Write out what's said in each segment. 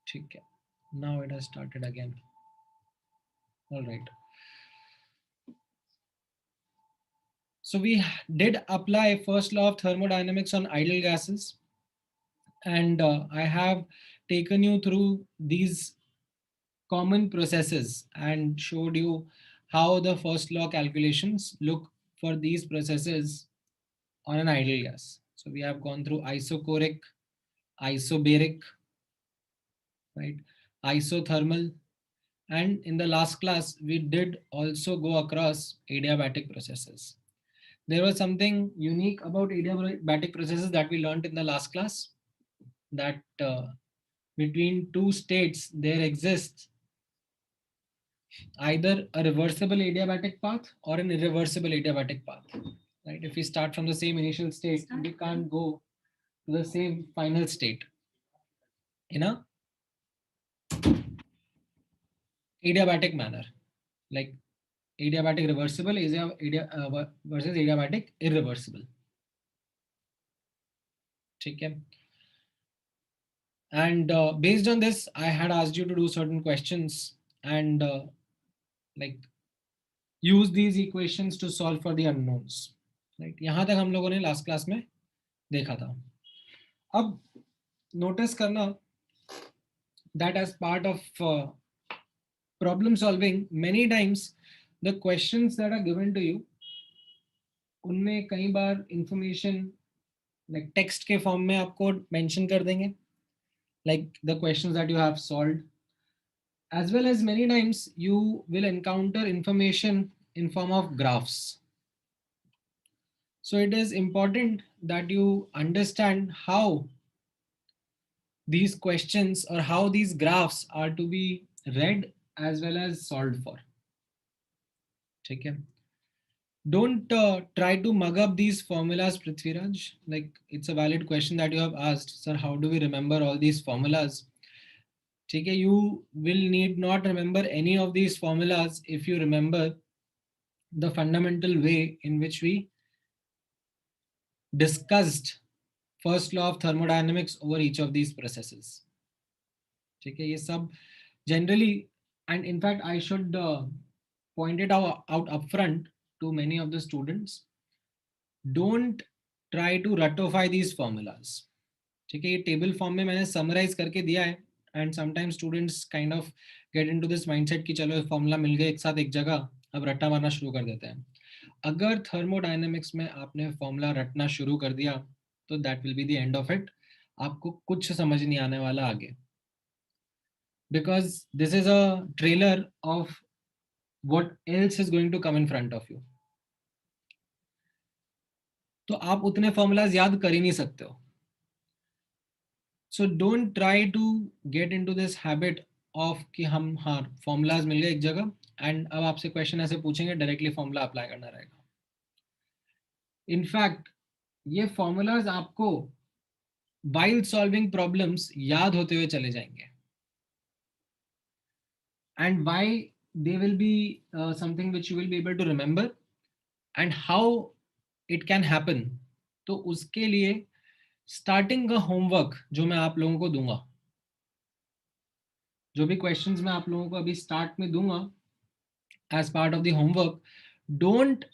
ठीक है, now it has started again. All right, so we did apply first law of thermodynamics on ideal gases, and I have taken you through these common processes and showed you how the first law calculations look for these processes on an ideal gas. So we have gone through isochoric, isobaric, right, isothermal, and in the last class we did also go across adiabatic processes. There was something unique about adiabatic processes that we learned in the last class, that between two states there exists either a reversible adiabatic path or an irreversible adiabatic path. Right? If we start from the same initial state, we can't go to the same final state in a adiabatic manner. Like adiabatic reversible is versus adiabatic irreversible. Okay. And based on this, I had asked you to do certain questions and like use these equations to solve for the unknowns. Right? यहाँ तक हम लोगों ने last class में देखा था. अब notice करना that as part of problem solving, many times the questions that are given to you, उनमें कई बार information like text के form में आपको mention कर देंगे, like the questions that you have solved, as well as many times you will encounter information in form of graphs. So it is important that you understand how these questions or how these graphs are to be read as well as solved for. Okay. Don't try to mug up these formulas, Prithviraj. Like, it's a valid question that you have asked, sir. How do we remember all these formulas? Okay, you will need not remember any of these formulas if you remember the fundamental way in which we discussed first law of thermodynamics over each of these processes. Okay, ये सब generally, and in fact, I should point it out upfront to many of the students. Don't try to ratify these formulas. ठीक है, ये table form में मैंने summarise करके दिया है, and sometimes students kind of get into this mindset कि चलो फॉर्मूला मिल गए एक साथ एक जगह, अब रट्टा मारना शुरू कर देते हैं. अगर थर्मोडायनेमिक्स में आपने फॉर्मूला रटना शुरू कर दिया तो that will be the end of it. आपको कुछ समझ नहीं आने वाला आगे, because this is a trailer of what else is going to come in front of you. तो आप उतने फॉर्मूलाज याद कर ही नहीं सकते हो. So don't try to get into this habit of कि हम हाँ फॉर्मूलाज मिल गए एक जगह एंड अब आपसे क्वेश्चन ऐसे पूछेंगे डायरेक्टली फॉर्मूला अप्लाई करना रहेगा. इनफैक्ट ये फॉर्मूलाज आपको while solving problems याद होते हुए चले जाएंगे. And why they will be something which you will be able to remember and how it can happen. तो उसके लिए स्टार्टिंग का होमवर्क जो मैं आप लोगों को दूंगा, जो भी क्वेश्चंस मैं आप लोगों को अभी स्टार्ट में दूंगा as part of the homework, don't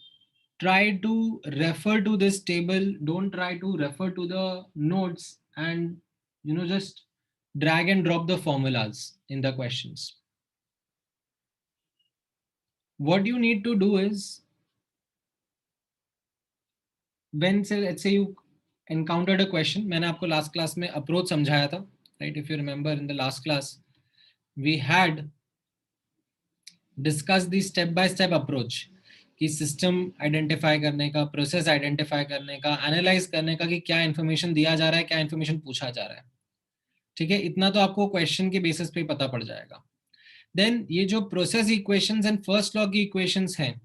try to refer to this table, don't try to refer to the notes and just drag and drop the formulas in the questions. What you need to do is, when say let's say you encountered a question, मैंने आपको last class में approach समझाया था, right? If you remember in the last class we had discussed the step by step approach कि system identify करने का, process identify करने का, एनालाइज करने का कि क्या इन्फॉर्मेशन दिया जा रहा है, क्या इन्फॉर्मेशन पूछा जा रहा है. ठीक है, इतना तो आपको क्वेश्चन के बेसिस पे पता पड़ जाएगा. देन ये जो process equations and first law की इक्वेशंस हैं,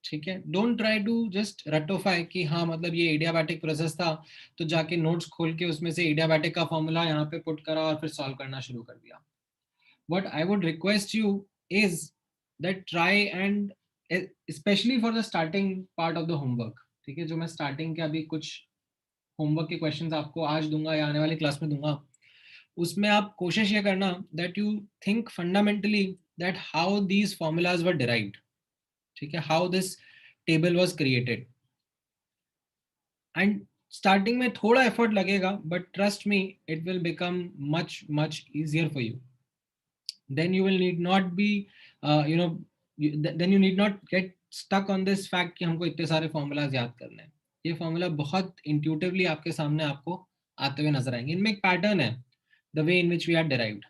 ठीक है, डोंट ट्राई टू जस्ट रटोफाई कि हाँ मतलब ये एडियाबैटिक प्रोसेस था तो जाके नोट्स खोल के उसमें से एडियाबैटिक का फॉर्मूला यहाँ पे पुट करा और फिर सॉल्व करना शुरू कर दिया. What I would request you is that try and specially for the starting part of the homework, ठीक है, जो मैं स्टार्टिंग के अभी कुछ होमवर्क के क्वेश्चंस आपको आज दूंगा या आने वाली क्लास में दूंगा, उसमें आप कोशिश ये करना that you think fundamentally that how these formulas were derived, ठीक है, how this table was created. And starting में थोड़ा एफर्ट लगेगा, but trust me it will become much much easier for you. Then you will need not be you know then you need not get stuck on this fact कि हमको इतने सारे formulas याद करने हैं। ये फॉर्मूला बहुत इंट्यूटिवली आपके सामने आपको आते हुए नजर आएंगे। इनमें एक पैटर्न है, the way in which we are derived.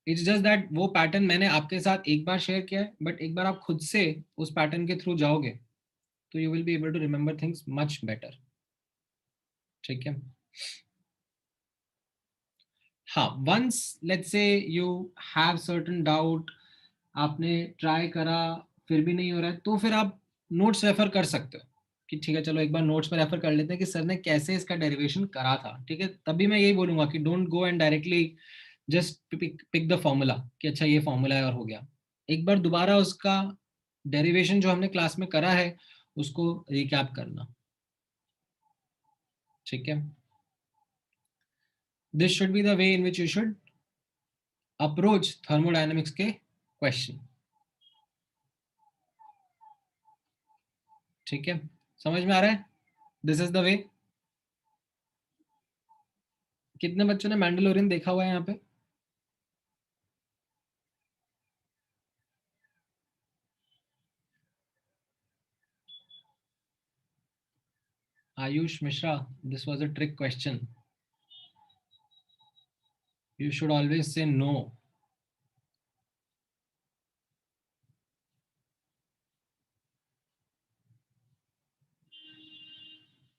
It's just that वो पैटर्न मैंने आपके साथ एक बार शेयर किया है, बट एक बार आप खुद से उस पैटर्न के थ्रू जाओगे तो you will be able to remember things much better, ठीक है। हाँ, once let's say you have certain doubt, आपने ट्राई करा फिर भी नहीं हो रहा है, तो फिर आप नोट्स रेफर कर सकते हो कि ठीक है चलो एक बार नोट्स में रेफर कर लेते हैं कि सर ने कैसे इसका डेरिवेशन करा था, ठीक है। तभी मैं यही बोलूंगा कि don't go and directly just pick the formula कि अच्छा ये फॉर्मूला है और हो गया। एक बार दोबारा उसका डेरिवेशन जो हमने क्लास में करा है उसको रिकैप करना, ठीक है। This should be the way in which you should approach thermodynamics के क्वेश्चन, ठीक है। समझ में आ रहा है? This is the way. कितने बच्चों ने मैंडलोरियन देखा हुआ है यहाँ पे? Ayush Mishra, this was a trick question, you should always say no,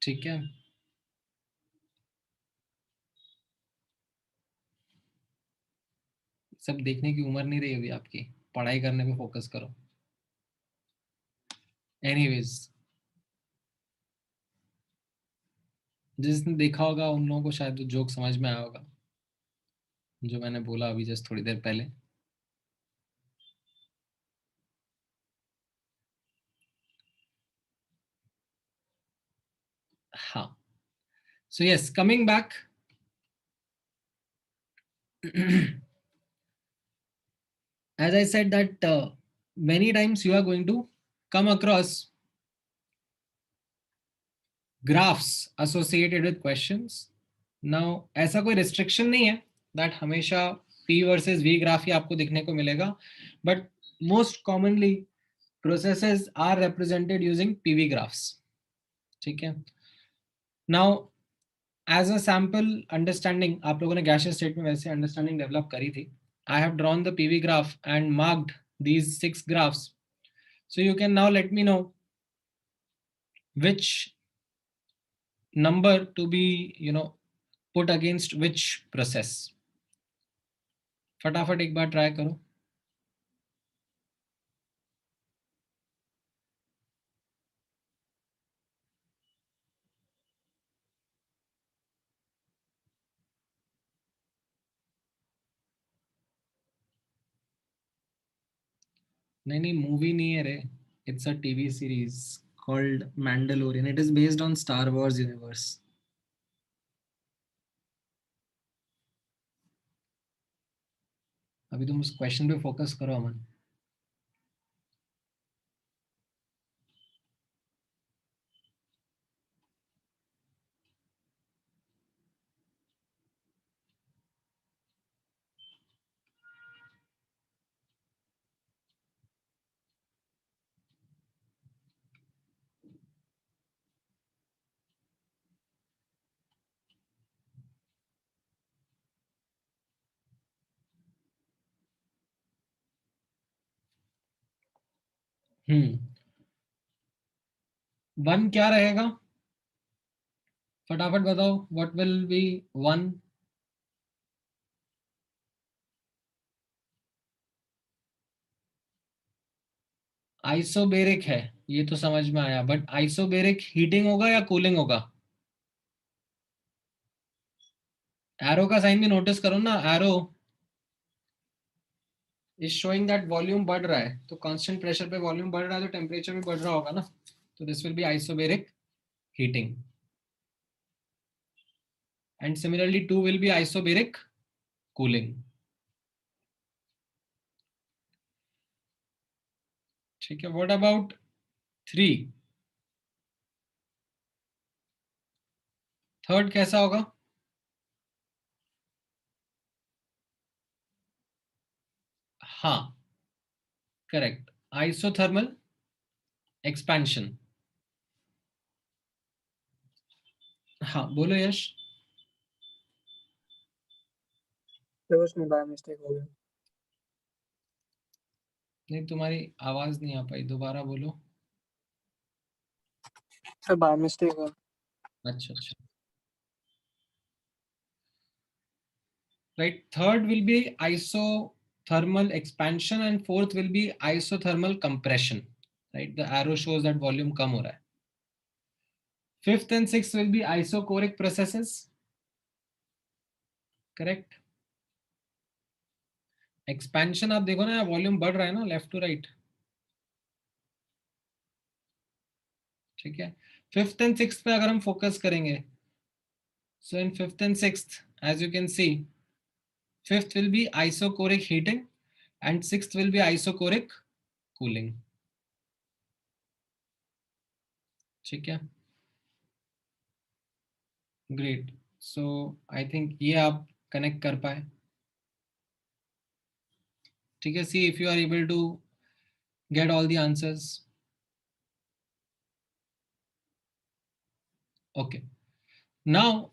ठीक है। सब देखने की उम्र नहीं रही अभी आपकी, पढ़ाई करने पे फोकस करो। एनीवेज, जिसने देखा होगा उन लोगों को शायद वो जोक समझ में आया होगा जो मैंने बोला अभी जस्ट थोड़ी देर पहले। हाँ, so yes, coming back as I said that many times you are going to come across graphs associated with questions. Now ऐसा कोई restriction नहीं है that हमेशा P versus V ग्राफ ही आपको दिखने को मिलेगा, but most commonly processes are represented using PV graphs, ठीक है। Now as a sample understanding, आप लोगों ने gaseous state में वैसे understanding develop करी थी। I have drawn the PV graph and marked these 6 graphs. So you can now let me know which number to be put against which process। फटाफट एक बार try करो। नहीं नहीं, मूवी नहीं है रे, it's a TV series called Mandalorian, it is based on star Wars universe. अभी तुम उस क्वेश्चन पे फोकस करो अमन। हम्म, वन क्या रहेगा? फटाफट बताओ, what will be one? Isobaric है, ये तो समझ में आया, बट आइसोबेरिक हीटिंग होगा या कूलिंग होगा? एरो का साइन भी नोटिस करो ना, arrow is showing that volume बढ़ रहा है, तो कांस्टेंट प्रेशर पे वॉल्यूम बढ़ रहा है तो टेम्परेचर भी बढ़ रहा होगा ना, तो this will B isobaric heating. and similarly 2 will be isobaric cooling. ठीक है, what about 3? थर्ड कैसा होगा? हाँ, करेक्ट, आइसोथर्मल एक्सपेंशन. हाँ बोलो यश. तो उसमें बाय मिस्टेक हो गया. नहीं, तुम्हारी आवाज नहीं आ पाई, दोबारा बोलो. सर बाय मिस्टेक हुआ. अच्छा अच्छा. Right, third will be isothermal expansion and fourth will be isothermal compression. Right, the arrow shows that volume कम हो रहा है. Fifth and sixth will be isochoric processes. Correct. Expansion आप देखो ना, वॉल्यूम बढ़ रहा है ना, लेफ्ट टू राइट. ठीक है. फिफ्थ एंड सिक्स्थ पे अगर हम फोकस करेंगे, so in fifth and sixth, as you can see, fifth will be isochoric heating and sixth will be isochoric cooling. ठीक है. ग्रेट. सो आई थिंक ये आप कनेक्ट कर पाए. ठीक है, see if you are able to get all the answers. Okay, now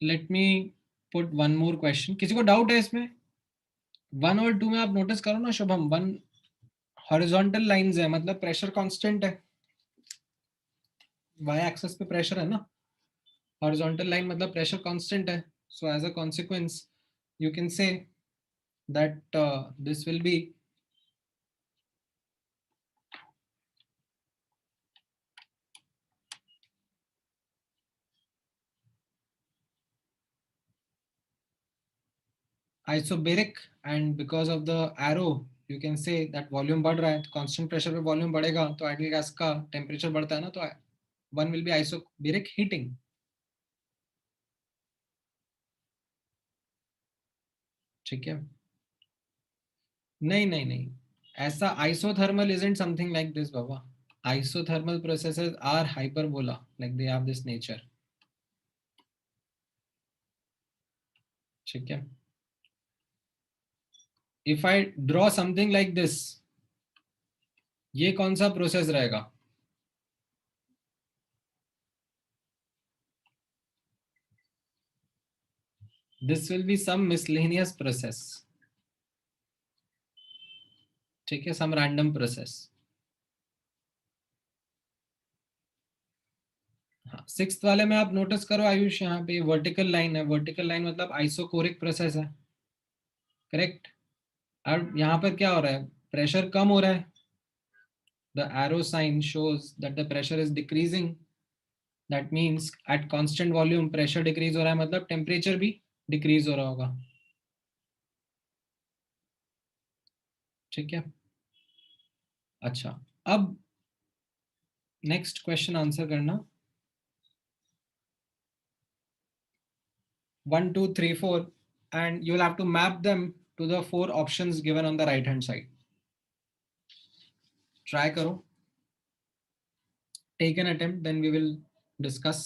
let me put one more question. किसी को डाउट है इसमें? 1 और 2 में आप नोटिस करो ना शुभम, 1 हॉरिजॉन्टल लाइंस है, मतलब प्रेशर कांस्टेंट है. वाई एक्सिस पे प्रेशर है ना, हॉरिजॉन्टल लाइन मतलब प्रेशर कांस्टेंट है. So as a consequence you can say that this will be isobaric, and because of the arrow you can say that volume बढ़ रहा है, तो constant pressure पे volume बढ़ेगा तो ideal gas का temperature बढ़ता है ना, तो one will be isobaric heating. ठीक है. नहीं नहीं नहीं, ऐसा isothermal isn't something like this Baba. Isothermal processes are hyperbola, like they have this nature. ठीक है. If I draw something like this, ये कौन सा प्रोसेस रहेगा? This will be some miscellaneous process. ठीक है, some random process. हाँ, sixth वाले में आप नोटिस करो आयुष, यहाँ पे वर्टिकल लाइन है. वर्टिकल लाइन मतलब आइसोकोरिक प्रोसेस है. करेक्ट. और यहाँ पर क्या हो रहा है? प्रेशर कम हो रहा है. The arrow sign shows that the pressure is decreasing. That means at constant volume pressure decrease हो रहा है, मतलब टेम्परेचर भी डिक्रीज हो रहा होगा. ठीक है. अच्छा, अब नेक्स्ट क्वेश्चन आंसर करना. 1 2 3 4 and you will have to map them to the 4 options given on the right hand side. Try करो. Take an attempt, then we will discuss.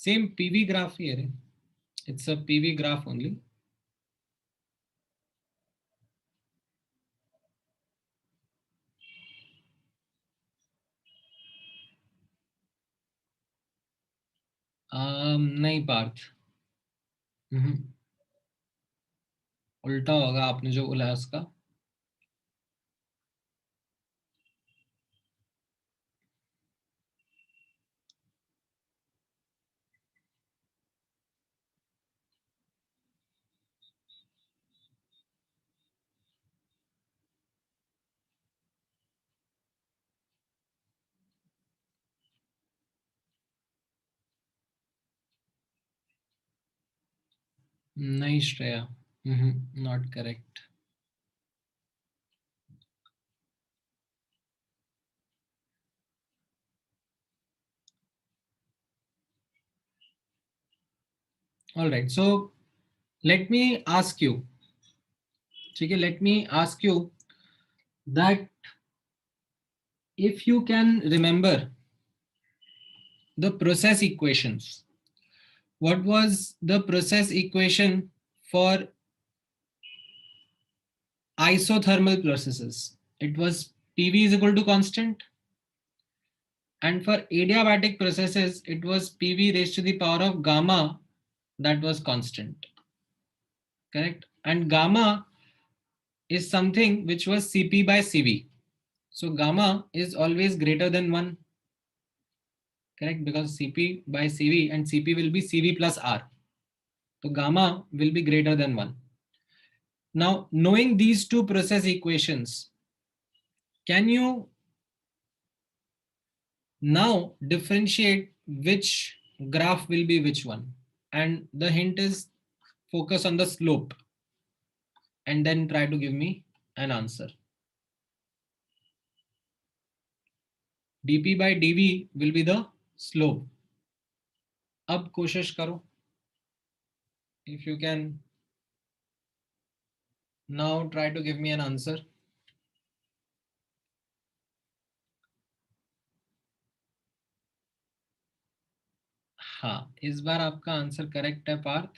Same PV graph here. It's a PV graph only. नहीं पार्थ. उल्टा होगा आपने जो बोला है उसका. नहीं Shreya, not correct. All right, so let me ask you, ठीक है, let me ask you that if you can remember the process equations, what was the process equation for isothermal processes? It was PV is equal to constant, and for adiabatic processes it was PV raised to the power of gamma, that was constant, correct? And gamma is something which was Cp by Cv. So gamma is always greater than 1, correct? Because Cp by Cv, and Cp will be Cv plus R. So gamma will be greater than 1. Now, knowing these two process equations, can you now differentiate which graph will be which one? And the hint is focus on the slope and then try to give me an answer. dp by dv will be the slope. अब कोशिश करो, if you can now try to give me an answer. हाँ, इस बार आपका answer correct है पार्थ.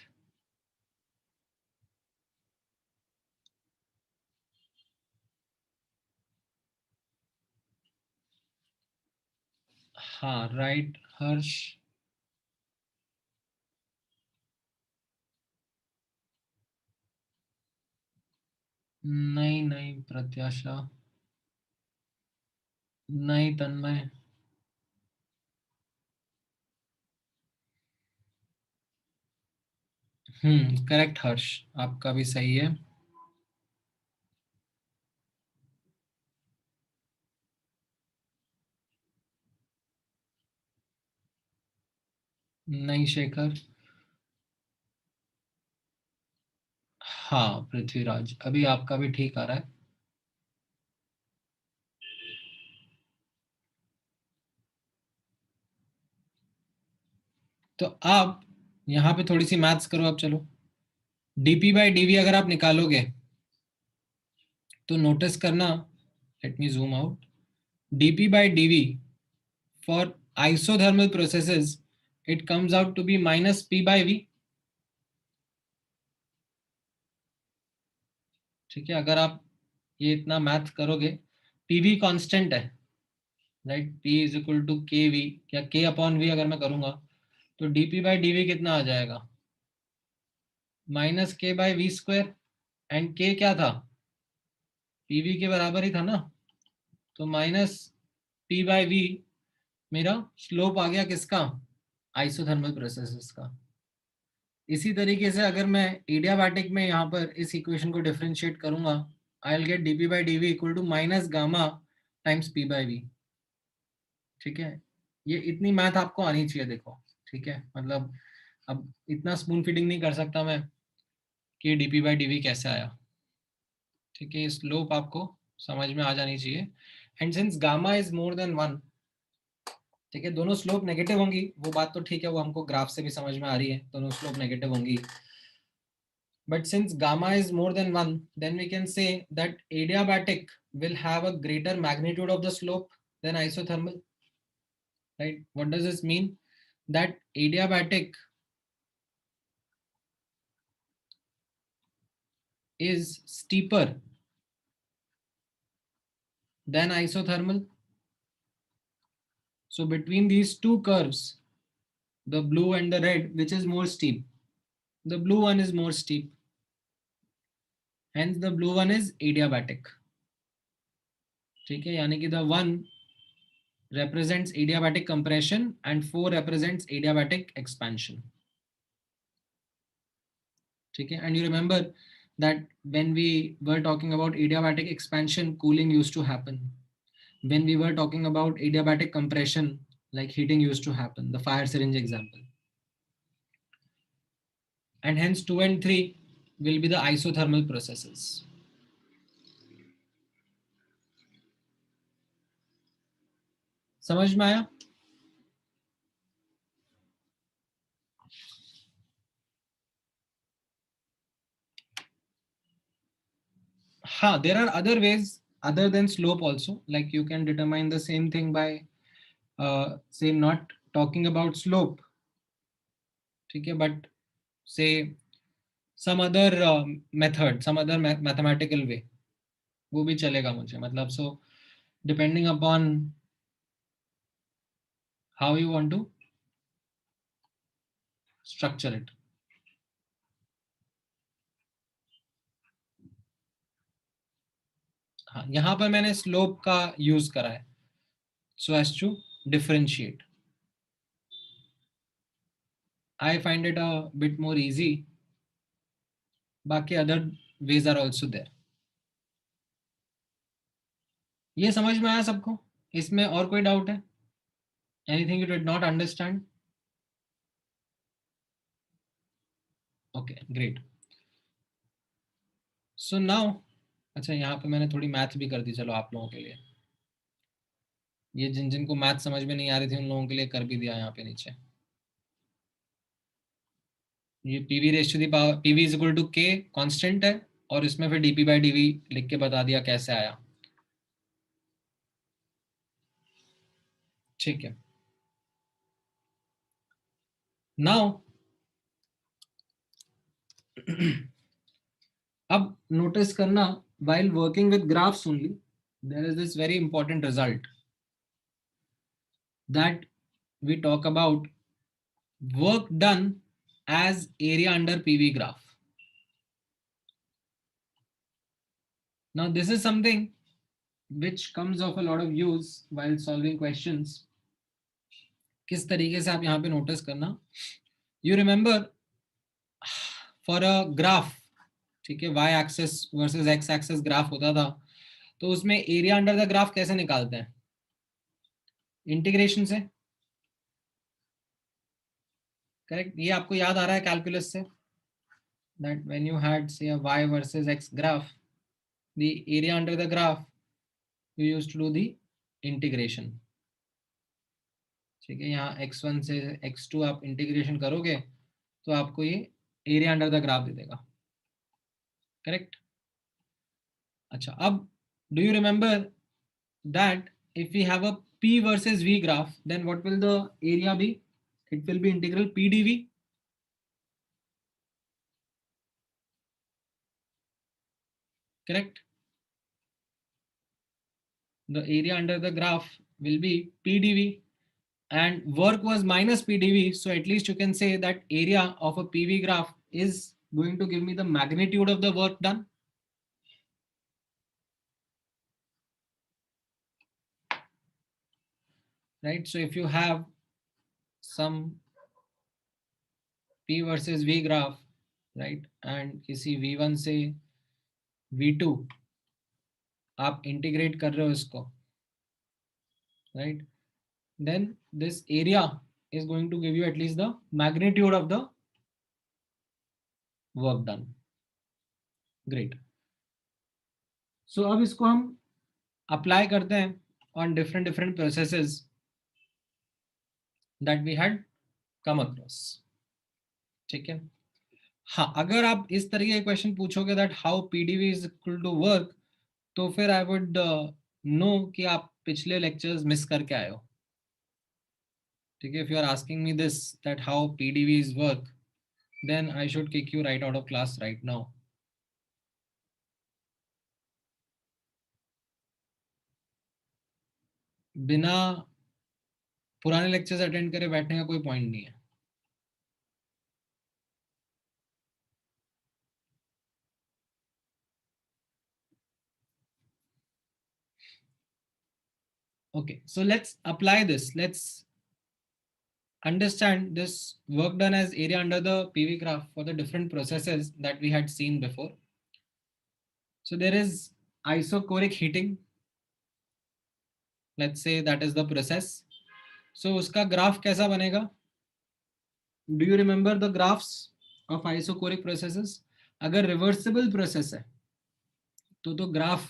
हाँ, right हर्ष. नहीं नहीं प्रत्याशा, नहीं तन्मय. करेक्ट हर्ष, आपका भी सही है. नहीं शेखर. हाँ पृथ्वीराज, अभी आपका भी ठीक आ रहा है. तो आप यहाँ पे थोड़ी सी मैथ्स करो अब. चलो, dp बाई dv अगर आप निकालोगे तो नोटिस करना, let me zoom out. dp by dv for isothermal processes it comes out to be minus p by v. ठीक है, अगर आप ये इतना मैथ करोगे, pv कांस्टेंट है, right? p is equal to K V या k अपॉन v अगर मैं करूंगा तो dp by dv कितना आ जाएगा? Minus k by V square. And k क्या था? pv के बराबर ही था ना. तो माइनस p बाई वी मेरा स्लोप आ गया किसका? आइसोथर्मल प्रोसेसेस का. इसी तरीके से अगर मैं एडियाबैटिक में यहाँ पर इस इक्वेशन को डिफरेंशिएट करूंगा, I will get dp by dv equal to minus gamma times p by v. ठीक है, ये इतनी मैथ आपको आनी चाहिए. देखो, ठीक है, मतलब अब इतना स्पून फीडिंग नहीं कर सकता मैं कि dp by dv कैसे आया. ठीक है, स्लोप आपको समझ में आ जानी चाहिए. And since gamma is more than 1, ठीक है, दोनों स्लोप नेगेटिव होंगी, वो बात तो ठीक है, वो हमको ग्राफ से भी समझ में आ रही है, दोनों स्लोप नेगेटिव होंगी. But since gamma is more than 1, then we can say that adiabatic will have a greater magnitude of the slope than isothermal, right? What does this mean? That adiabatic is steeper than isothermal. So between these two curves, the blue and the red, which is more steep? The blue one is more steep. Hence the blue one is adiabatic. ठीक है, यानी कि the 1 represents adiabatic compression and 4 represents adiabatic expansion. ठीक है, and you remember that when we were talking about adiabatic expansion, cooling used to happen. When we were talking about adiabatic compression, like heating used to happen, the fire syringe example. and hence 2 and 3 will be the isothermal processes. समझ में आया? There are other ways other than slope also, like you can determine the same thing by say not talking about slope, okay, but say some other method, some other mathematical way, वो भी चलेगा मुझे, मतलब so depending upon how you want to structure it. हाँ, यहाँ पर मैंने slope का use करा है so as to differentiate. I find it a bit more easy. बाकी other ways are also there. ये समझ में आया सबको? इसमें और कोई डाउट है? Anything you did not understand? Okay, great. So now, अच्छा यहाँ पे मैंने थोड़ी मैथ भी कर दी, चलो आप लोगों के लिए, ये जिन जिनको मैथ समझ में नहीं आ रही थी उन लोगों के लिए कर भी दिया यहाँ पे नीचे. ये PV raise to the power, PV is equal to K constant है, और इसमें फिर डीपी बाई डीवी लिख के बता दिया कैसे आया. ठीक है. नाउ अब नोटिस करना, while working with graphs only, there is this very important result that we talk about work done as area under PV graph. Now this is something which comes of a lot of use while solving questions. किस तरीके से आप यहाँ पे notice करना, you remember for a graph, ठीक है, y axis versus x axis graph होता था, तो उसमें एरिया अंडर द ग्राफ कैसे निकालते हैं? इंटीग्रेशन से, करेक्ट. ये आपको याद आ रहा है कैलकुलस से, that when you had say a y versus x graph, the area under the graph you used to do the integration. ठीक है, यहाँ x1 से x2 आप इंटीग्रेशन करोगे तो आपको ये एरिया अंडर द ग्राफ दे देगा, करेक्ट. अच्छा, अब do you remember that if we have a p versus v graph, then what will the area be? It will be integral p dv. Correct. The area under the graph will be p dv, and work was minus p dv, so at least you can say that area of a PV graph is going to give me the magnitude of the work done. Right, so if you have some p versus v graph, right, and किसी v1 से v2 आप integrate कर रहे हो इसको, right, then this area is going to give you at least the magnitude of the work done. Great. So अब इसको हम अप्लाई करते हैं on different processes that we had come across. ठीक है. हाँ, अगर आप इस तरीके के क्वेश्चन पूछोगे that how PDV is equal to work, तो फिर I would know कि आप पिछले लेक्चर्स मिस करके आए हो. ठीक है. If you are asking me this, that how PDV is work, then I should kick you right out of class right now. बिना पुराने लेक्चर्स अटेंड करे बैठने का कोई पॉइंट नहीं है. Okay, so let's apply this. Let's understand this work done as area under the PV graph for the different processes that we had seen before. So there is isochoric heating. Let's say that is the process. So uska graph kaisa banega? Do you remember the graphs of isochoric processes. अगर reversible process है तो graph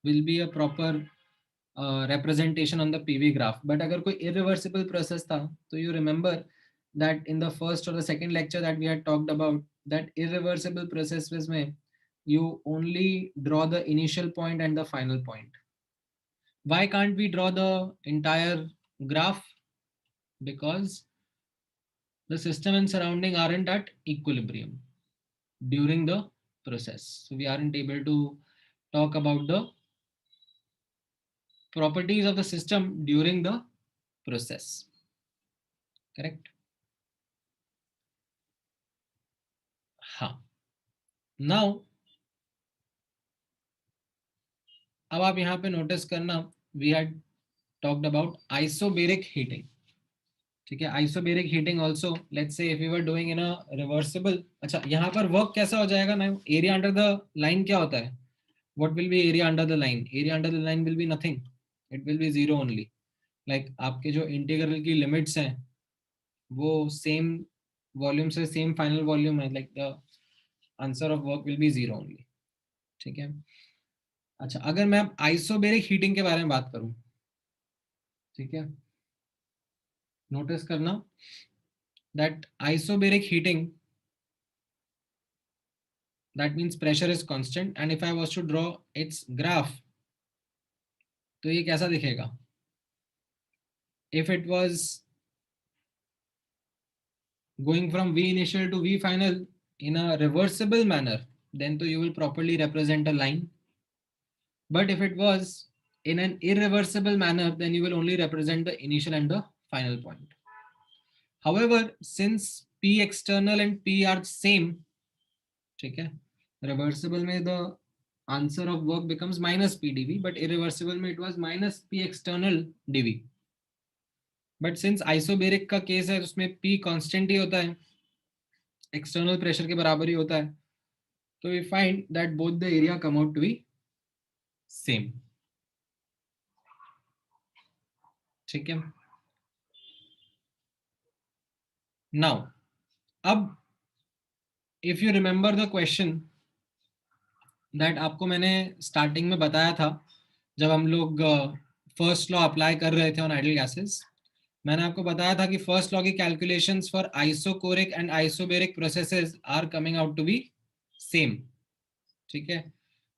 will be a proper representation on the PV graph. But अगर कोई irreversible process था तो you remember that in the first or the second lecture that we had talked about that irreversible processes में you only draw the initial point and the final point. Why can't we draw the entire graph? Because the system and surrounding aren't at equilibrium during the process. So we aren't able to talk about the properties of the system during the process. Correct? हाँ. Now, अब आप यहाँ पे notice करना we had talked about isobaric heating. ठीक है, isobaric heating also, let's say if we were doing in a reversible. अच्छा, यहाँ पर वर्क कैसा हो जाएगा ना, एरिया अंडर द लाइन क्या होता है, what will be area under the line? Area under the line will be nothing, it will be zero only. Like आपके जो इंटीग्रल की लिमिट्स हैं वो सेम वॉल्यूम से सेम फाइनल वॉल्यूम है, like the answer of work will be zero only. ठीक है. अच्छा, अगर मैं आइसोबेरिक हीटिंग के बारे में बात करूं, ठीक है, नोटिस करना that isobaric heating, that means pressure is constant, and if I was to draw its graph तो ये कैसा दिखेगा? If it was going from V initial to V final in a reversible manner, then तो you will properly represent a line. But if it was in an irreversible manner, then you will only represent the initial and the final point. However, since P external and P are same, ठीक है, reversible में the answer of work becomes minus P dV, but irreversible में it was minus P external dV. But since isobaric का case है उसमें P constant ही होता है, external pressure के बराबर ही होता है, तो we find that both the area come out to be same. ठीक है. Now, अब if you remember the question that आपको मैंने स्टार्टिंग में बताया था जब हम लोग फर्स्ट लॉ अप्लाई कर रहे थे ऑन आइडियल गैसेस, मैंने आपको बताया था कि फर्स्ट लॉ की calculations for isochoric and isobaric processes are coming out to be same. ठीक है,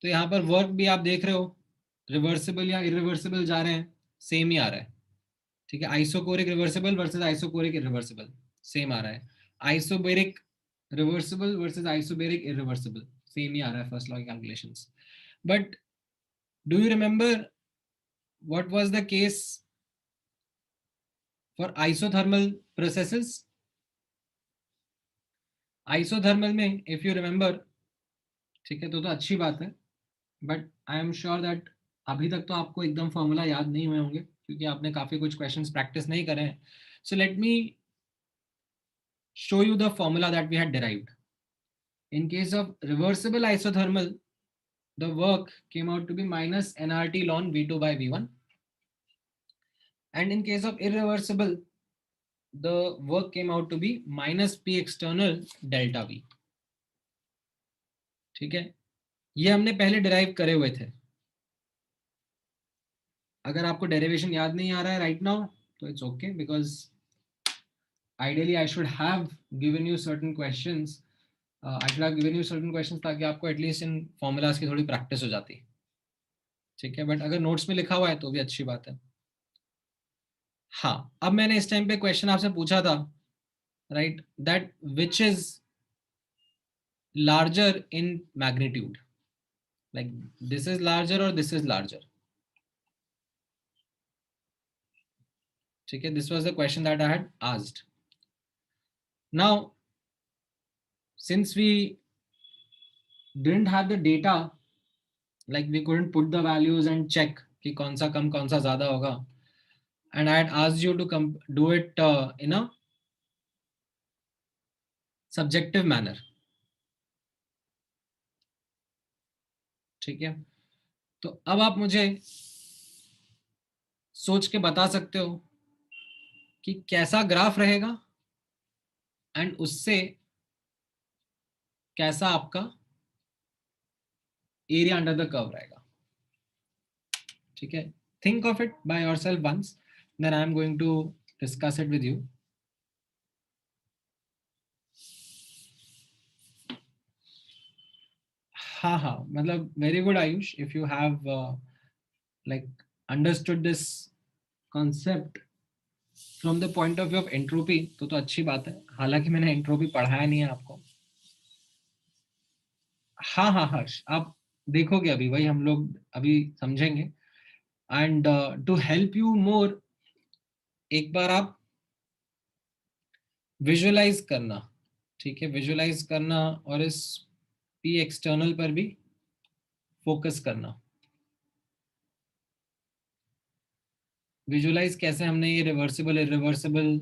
तो यहाँ पर वर्क भी आप देख रहे हो रिवर्सिबल या इरिवर्सिबल जा रहे हैं, सेम ही आ रहा है. ठीक है, isochoric reversible versus isochoric irreversible same आ रहा है. Isobaric reversible versus isobaric irreversible same ही आ रहा है फर्स्ट लॉ की calculations. But do you remember what was the case for isothermal processes? Isothermal में इफ यू रिमेंबर, ठीक है, तो अच्छी बात है, but I am sure that अभी तक तो आपको एकदम फॉर्मूला याद नहीं हुए होंगे क्योंकि आपने काफी कुछ क्वेश्चंस प्रैक्टिस नहीं करे हैं. So let me show you the formula that we had derived. In case of reversible isothermal, the work came out to be minus nRT ln V2 by V1. And in case of irreversible, the work came out to be minus P external delta V. ठीक है, ये हमने पहले derive करे हुए थे. अगर आपको डेरिवेशन याद नहीं आ रहा है राइट नाउ तो it's okay, because ideally I should have given you certain questions. I should have given you certain questions ताकि आपको एटलीस्ट इन फॉर्मूलाज की थोड़ी प्रैक्टिस हो जाती. ठीक है, बट अगर नोट्स में लिखा हुआ है तो भी अच्छी बात है. हाँ, अब मैंने इस टाइम पे क्वेश्चन आपसे पूछा था, right, that which is larger in magnitude, like this is larger और दिस इज लार्जर. ठीक है, this was the question that I had asked. Now since we didn't have the data, like we couldn't put the values and check कि कौन सा कम कौन सा ज्यादा होगा, and I had asked you to do it in a subjective manner. ठीक है, तो अब आप मुझे सोच के बता सकते हो कि कैसा ग्राफ रहेगा एंड उससे कैसा आपका एरिया अंडर द कर्व रहेगा, ठीक है। Think of it by yourself once, then I am going to discuss it with you. हाँ हाँ, मतलब very good Ayush, if you have like understood this concept from the point of view of entropy, तो अच्छी बात है। हालांकि मैंने entropy पढ़ाया नहीं है आपको। हाँ हाँ हर्ष, आप देखोगे अभी, वही हम लोग अभी समझेंगे। And to help you more, एक बार आप विजुअलाइज करना, ठीक है, विजुअलाइज करना और इस पी एक्सटर्नल पर भी फोकस करना। विजुअलाइज कैसे, हमने ये रिवर्सिबल इरिवर्सिबल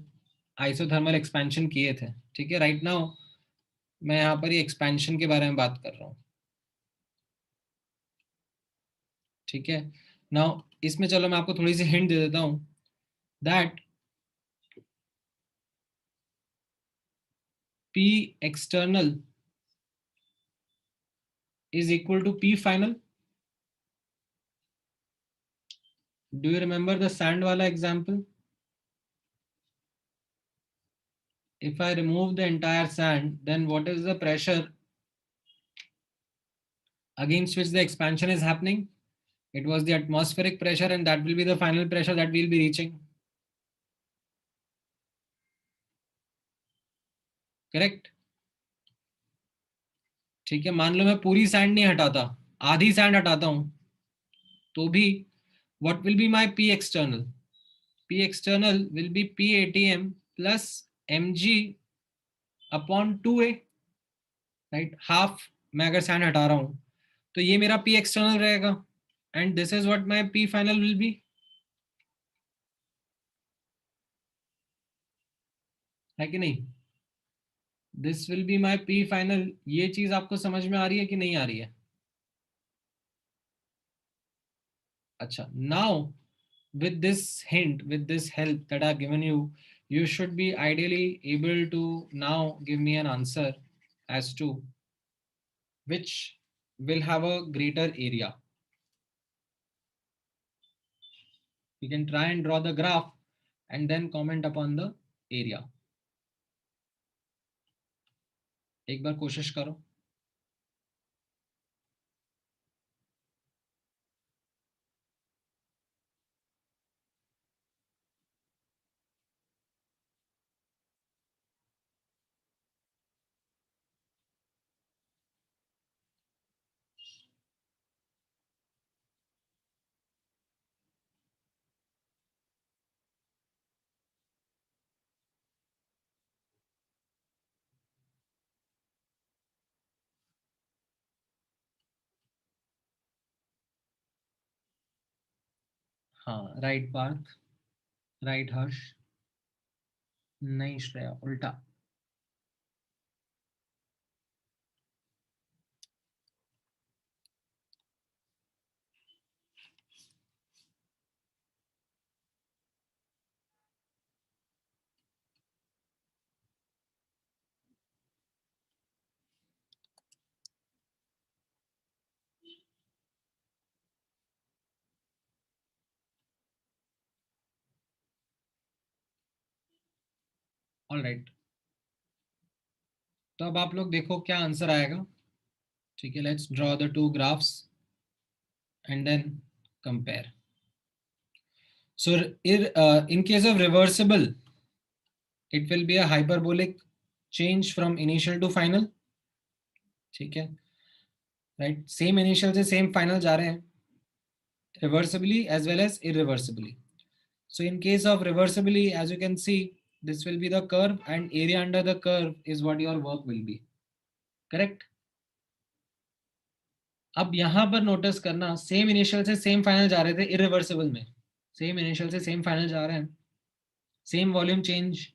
आइसोथर्मल एक्सपेंशन किए थे, ठीक है। राइट नाउ मैं यहाँ पर ये एक्सपेंशन के बारे में बात कर रहा हूँ, ठीक है। नाउ इसमें चलो मैं आपको थोड़ी सी हिंट दे देता हूँ that P external is equal to P final. Do you remember the sand wala example? If I remove the entire sand, then what is the pressure against which the expansion is happening? It was the atmospheric pressure, and that will be the final pressure that we'll be reaching. Correct? ठीक है, मान लो मैं पूरी sand नहीं हटाता, आधी sand हटाता हूं, तो भी what will be my P external? P external will be P ATM plus mg upon 2a, right. Half मैं अगर सैंड हटा रहा हूं तो ये मेरा P एक्सटर्नल रहेगा, and this is what my P final will be, है कि नहीं? This will be my P final. ये चीज आपको समझ में आ रही है कि नहीं आ रही है? अच्छा, now with this hint, with this help that I've given you, you should be ideally able to now give me an answer as to which will have a greater area. You can try and draw the graph and then comment upon the area. एक बार कोशिश करो। हाँ, right Partha, right हर्ष, नहीं श्रेया, उल्टा। All right, तो अब आप लोग देखो क्या आंसर आएगा, ठीक है। Let's draw the two graphs and then compare. So in case of reversible, it will be a hyperbolic change from initial to final, ठीक है, राइट। सेम इनिशियल से सेम फाइनल जा रहे हैं, reversibly as well as irreversibly. So in case of reversibly, as you can see, this will be the curve and area under the curve is what your work will be, correct? अब यहां पर notice करना, same initial से same final जा रहे थे irreversible में, same initial से सेम फाइनल जा रहे हैं, same volume change,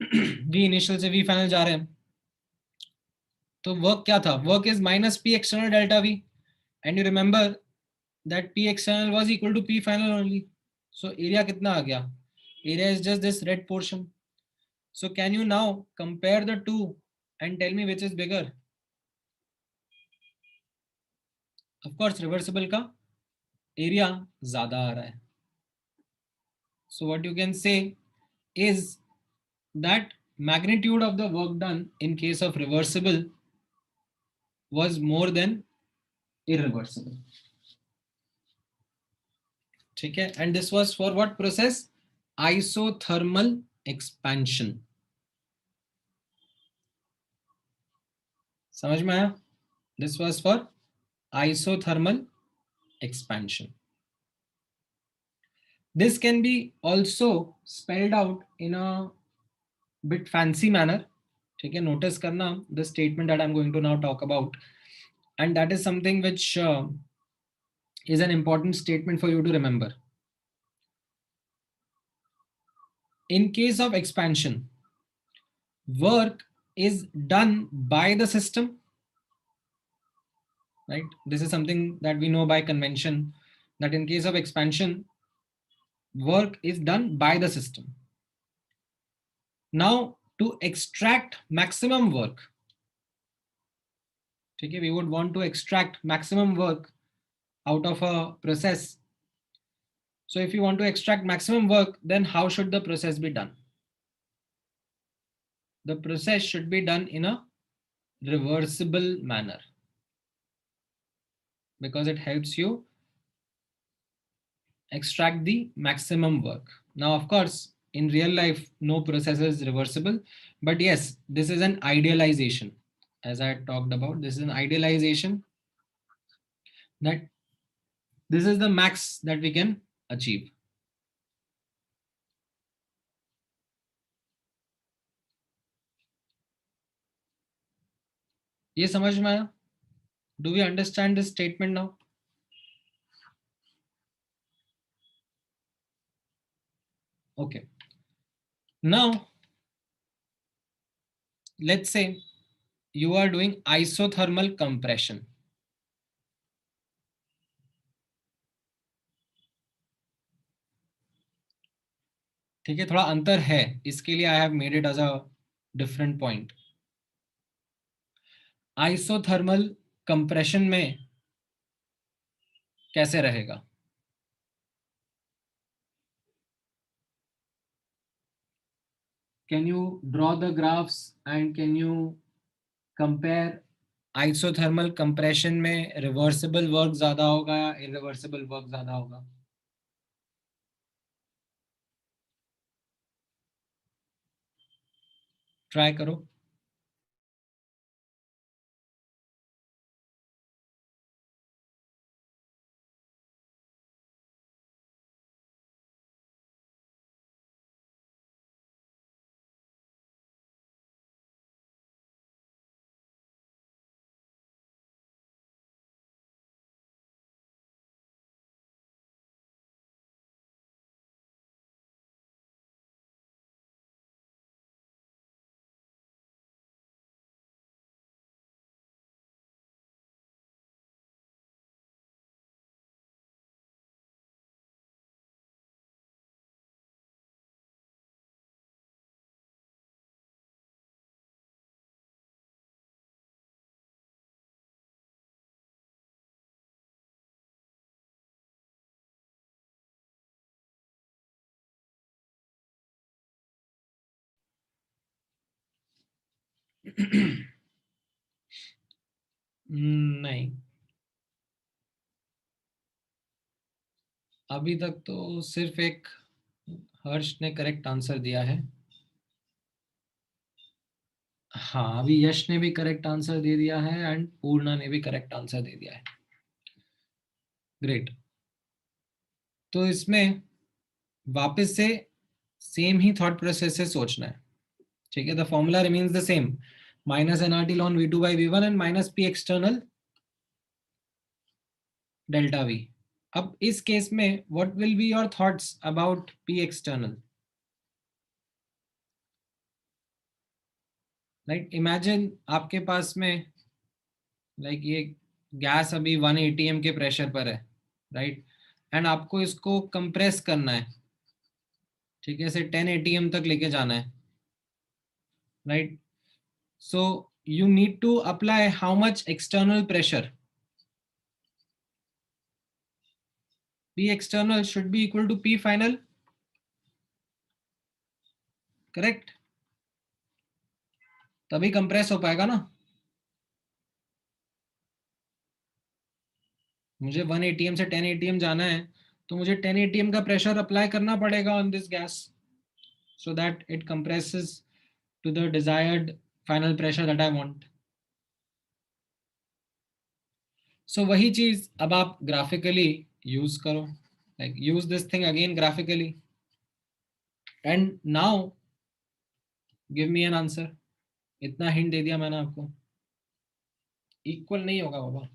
V initial से वी फाइनल जा रहे हैं, तो वर्क क्या था? Work is minus P external delta V, and you remember that P external was equal to P final only. So area कितना आ गया? Area is just this red portion. So can you now compare the two and tell me which is bigger. Of course reversible का area ज़्यादा आ रहा है. So what you can say is that magnitude of the work done in case of reversible was more than irreversible. ठीक है. And this was for what process? Isothermal expansion. समझ में आया? This was for isothermal expansion. This can be also spelled out in a bit fancy manner. ठीक है. Notice करना the statement that I'm going to now talk about, and that is something which is an important statement for you to remember. In case of expansion, work is done by the system, right? This is something that we know by convention, that in case of expansion, work is done by the system. Now, to extract maximum work, okay, we would want to extract maximum work out of a process. So if you want to extract maximum work, then how should the process be done? The process should be done in a reversible manner, because it helps you extract the maximum work. Now, of course, in real life, no process is reversible, but yes, this is an idealization. As I talked about, this is an idealization, that this is the max that we can achieve. ये समझ में आया? Do we understand this statement now? Okay. Now, let's say you are doing isothermal compression. ठीक है, थोड़ा अंतर है, इसके लिए I have made it as a different point. Isothermal compression में कैसे रहेगा? Can you draw the graphs and can you compare isothermal compression में reversible work ज़्यादा होगा या irreversible work ज़्यादा होगा? ट्राई करो. नहीं, अभी तक तो सिर्फ एक हर्ष ने करेक्ट आंसर दिया है. हाँ, अभी यश ने भी करेक्ट आंसर दे दिया है एंड पूर्णा ने भी करेक्ट आंसर दे दिया है. ग्रेट. तो इसमें वापस से सेम ही थॉट प्रोसेस से सोचना है. ठीक है, the formula remains the same, minus NRT lawn V2 by V1 and minus P external delta V. अब इस केस में what will be your thoughts about P external? Like imagine आपके पास में लाइक ये गैस अभी 1 atm के pressure पर है, राइट, एंड आपको इसको कंप्रेस करना है. ठीक है, इसे 10 atm तक लेके जाना है, right. So you need to apply how much external pressure? P external should be equal to P final. Correct? तभी कंप्रेस हो पाएगा ना. मुझे 1 atm से 10 atm जाना है, तो मुझे 10 atm का प्रेशर अप्लाई करना पड़ेगा on this gas, so that it compresses to the desired final pressure that I want. So वही चीज अब आप ग्राफिकली यूज करो, like use this thing again graphically and now give me an answer. इतना hint दे दिया मैंने आपको. Equal नहीं होगा बाबा.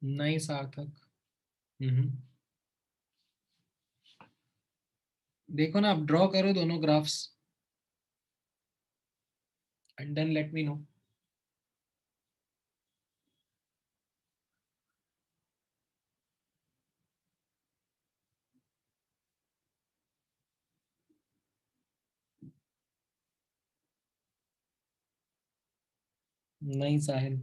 नहीं सार्थक. देखो ना, आप ड्रॉ करो दोनों graphs and then let me know. नहीं साहिल,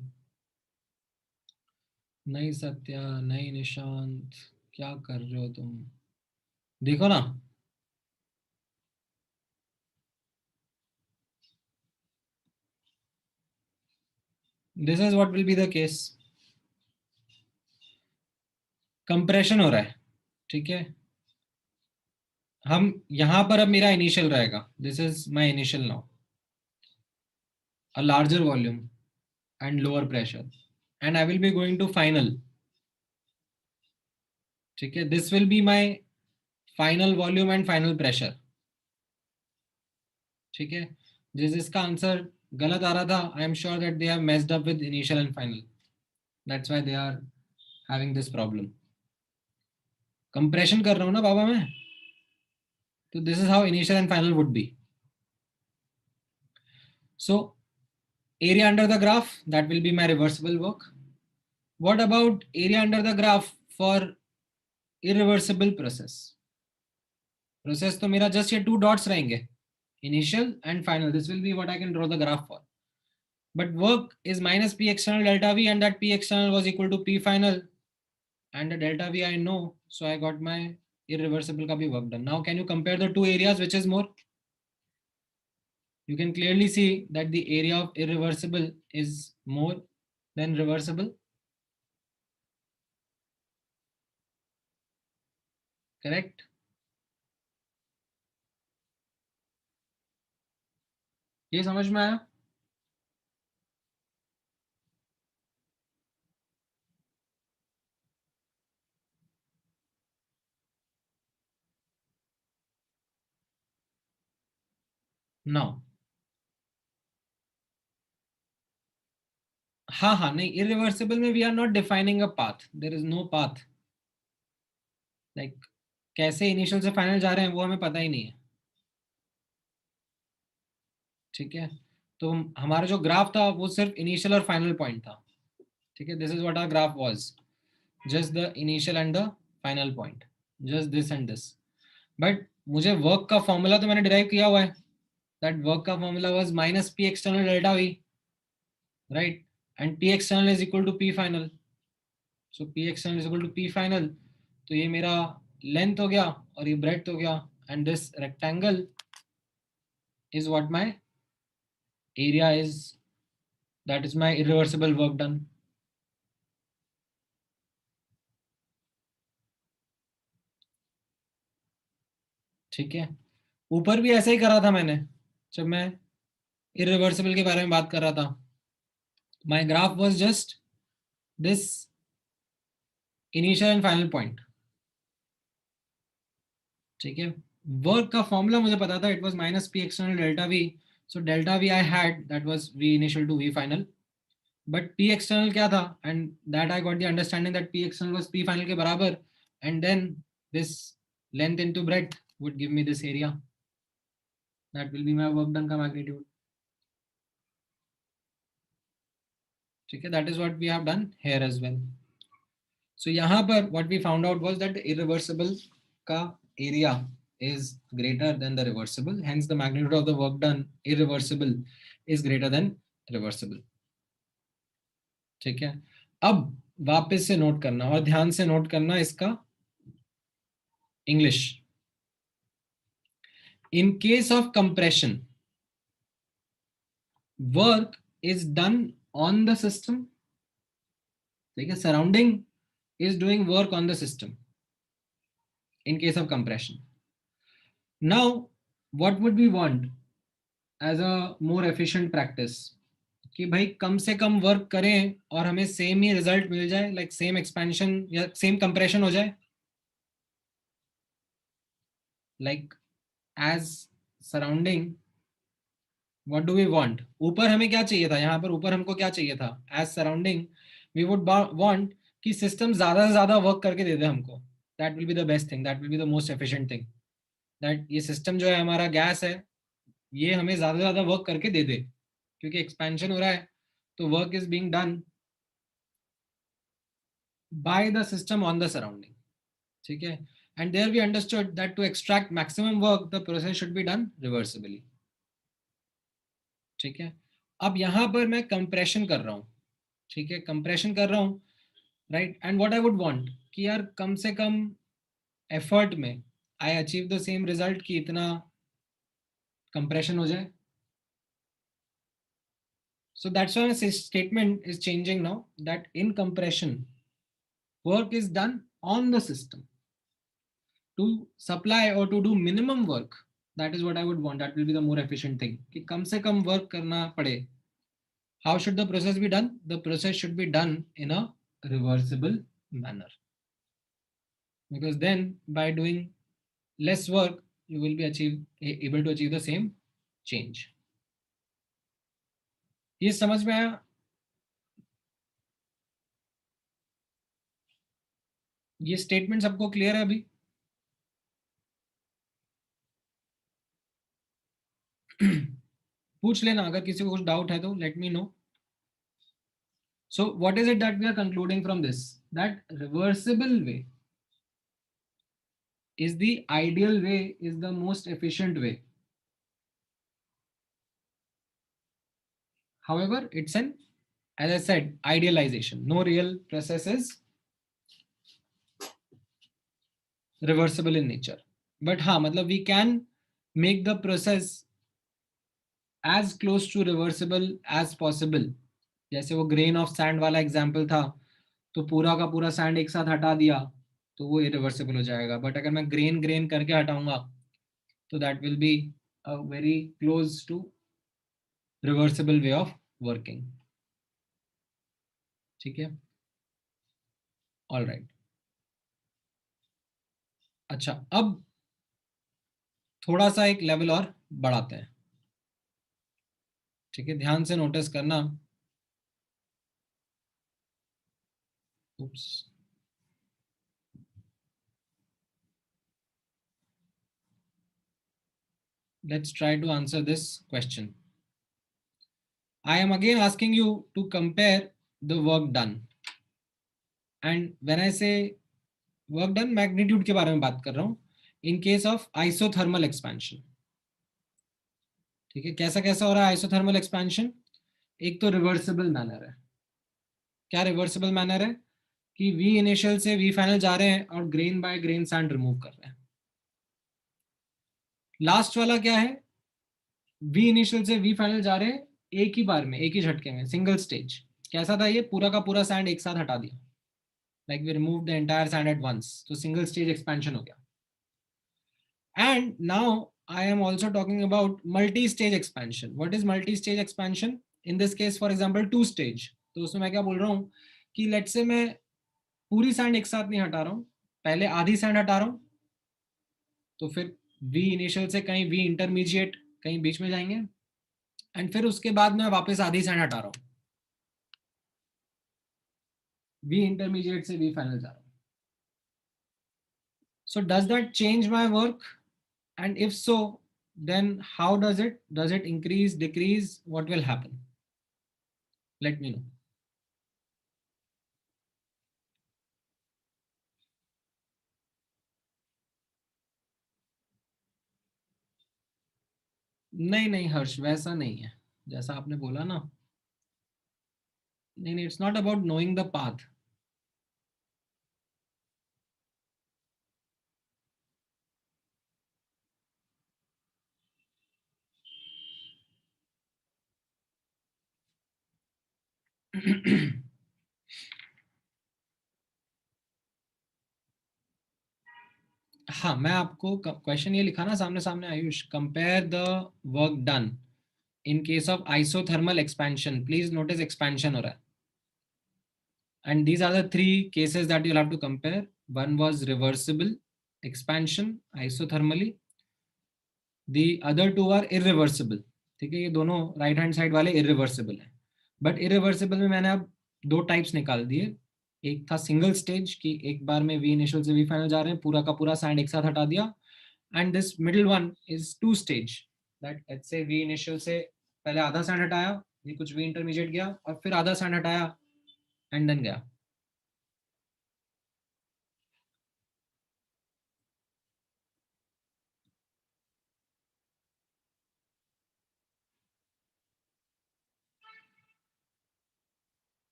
नहीं सत्या, नहीं निशांत, क्या कर रहे हो तुम? देखो ना, this is what will be the case. Compression हो रहा है, ठीक है. हम यहां पर अब मेरा इनिशियल रहेगा. This is my initial now. A larger volume and lower pressure, and I will be going to final. ठीक है, this will be my final volume and final pressure. ठीक है, जिसका आंसर गलत आ रहा था, I am sure that they have messed up with initial and final. That's why they are having this problem. Compression कर रहा हूँ ना बाबा मैं, तो this is how initial and final would be. So area under the graph, that will be my reversible work. What about area under the graph for irreversible process? Process तो मेरा just ये 2 dots रहेंगे, initial and final. This will be what I can draw the graph for. But work is minus P external delta V, and that P external was equal to P final, and the delta V I know, so I got my irreversible ka bhi work done. Now can you compare the two areas, which is more? You can clearly see that the area of irreversible is more than reversible. Correct? ये समझ में आया? Now हाँ हाँ नहीं, irreversible में we are not defining a path. There is no path. Like कैसे initial से फाइनल जा रहे हैं वो हमें पता ही नहीं है. ठीक है, तो हमारा जो ग्राफ था वो सिर्फ इनिशियल और फाइनल पॉइंट था. ठीक है, this is what our graph was, just the initial and the final point, just this and this. But मुझे वर्क का फॉर्मूला तो मैंने डिराइव किया हुआ है. दैट वर्क का formula was minus P external delta V, right, and P external is equal to P final. So P external is equal to P final. तो ये मेरा लेंथ हो गया और ये ब्रेड्थ हो गया, and this rectangle is what my area is. That is my irreversible work done. ठीक है, ऊपर भी ऐसा ही करा था मैंने जब मैं irreversible के बारे में बात कर रहा था. My graph was just this initial and final point. ठीक है, वर्क का फॉर्मूला मुझे पता था, it was minus p external delta v. So delta v I had, that was v initial to v final. But p external क्या था, and that I got the understanding that p external was p final के बराबर, and then this length into breadth would give me this area. That will be my work done का magnitude. ठीक है, that is what we have done here as well. So यहाँ पर what we found out was that the irreversible का area is greater than the reversible, hence the magnitude of the work done irreversible is greater than reversible. ठीक है, अब वापस से note करना और ध्यान से नोट करना इसका English. In case of compression, work is done on the system. ठीक है, surrounding is doing work on the system in case of compression. Now, what would we want as a more efficient practice? कि भाई कम से कम work करें और हमें same ही result मिल जाए, लाइक सेम एक्सपेंशन या सेम कंप्रेशन हो जाए, like as surrounding. What do we want? ऊपर हमें क्या चाहिए था, यहाँ पर ऊपर हमको क्या चाहिए था? As surrounding we would want कि सिस्टम ज्यादा से ज्यादा वर्क करके दे दे हमको. That will be the best thing, that will be the most efficient thing. दैट ये सिस्टम जो है हमारा गैस है, ये हमें ज्यादा से ज्यादा वर्क करके दे दे, क्योंकि एक्सपेंशन हो रहा है तो work is being done by the system on the surrounding. ठीक है, and there we understood that to extract maximum work the process should be done reversibly. ठीक है, अब यहाँ पर मैं कंप्रेशन कर रहा हूँ. ठीक है, कंप्रेशन कर रहा हूँ, right. And what I would want कि यार कम से कम एफर्ट में I achieve the same result कि इतना कंप्रेशन हो जाए. So that's why my statement is changing now, that in compression work is done on the system to supply or to do minimum work. That is what I would want. That will be the more efficient thing. कि कम से कम work करना पड़े. How should the process be done? The process should be done in a reversible manner. Because then by doing less work, you will be able to achieve the same change. ये समझ में आया? ये statement सबको clear है अभी? पूछ लेना अगर किसी को कुछ डाउट है तो, late me no. So what is it that we are concluding from this? That reversible way is the ideal way, is the most efficient way. However, it's an, as I said, idealization. No real process is reversible in nature. But हाँ, मतलब we can make the process as close to reversible as possible. जैसे वो grain of sand वाला example था, तो पूरा का पूरा sand एक साथ हटा दिया तो वो irreversible हो जाएगा. But अगर मैं grain करके हटाऊंगा तो that will be a very close to reversible way of working. ठीक है, ऑल राइट. अच्छा, अब थोड़ा सा एक लेवल और बढ़ाते हैं. ठीक है, ध्यान से नोटिस करना. Oops. Let's try to answer this question. I am again asking you to compare the work done. And when I say work done, magnitude के बारे में बात कर रहा हूँ. In case of isothermal expansion. ठीक है, कैसा कैसा हो रहा है isothermal expansion? एक तो रिवर्सिबल मैनर है. क्या रिवर्सिबल मैनर है? कि V इनिशियल से V फाइनल जा रहे हैं और grain by grain sand remove कर रहे हैं. लास्ट वाला क्या है? V इनिशियल से V फाइनल जा रहे हैं एक ही बार में, एक ही झटके में, सिंगल स्टेज. कैसा था ये? पूरा का पूरा सैंड एक साथ हटा दिया, like we remove the entire sand at once. तो सिंगल स्टेज एक्सपेंशन हो गया. And now I am also talking about multi-stage expansion. What is multi-stage expansion? In this case, for example, two stage. तो उसमें मैं क्या बोल रहा हूँ कि लेट्स से मैं पूरी सैंड एक साथ नहीं हटा रहा हूँ, पहले आधी सैंड हटा रहा हूँ, तो फिर V इनिशियल से कहीं V इंटरमीडिएट कहीं बीच में जाएंगे, एंड फिर उसके बाद मैं वापस आधी सैंड हटा रहा हूँ, V इंटरमीडिएट से V फाइनल जा रहा हूँ. So does that change my work? And if so, then how does it increase, decrease? What will happen? Let me know. नहीं नहीं हर्ष, वैसा नहीं है जैसा आपने बोला ना। नहीं नहीं, it's not about knowing the path. हाँ, मैं आपको क्वेश्चन ये लिखा ना सामने सामने Ayush, compare the work done in case of isothermal expansion. Please notice expansion हो रहा है. And these are the three cases that you'll have to compare. One was reversible expansion isothermally. The other two are irreversible. ठीक है, ये दोनों right hand side वाले irreversible हैं. But irreversible में मैंने अब दो टाइप्स निकाल दिए. एक था सिंगल स्टेज कि एक बार में वी इनिशियल से वी फाइनल जा रहे हैं, पूरा का पूरा सैंड एक साथ हटा दिया. And this middle one is two stage, that let's say V initial से पहले आधा सैंड हटाया, ये कुछ वी इंटरमीडिएट गया और फिर आधा सैंड हटाया एंड देन गया.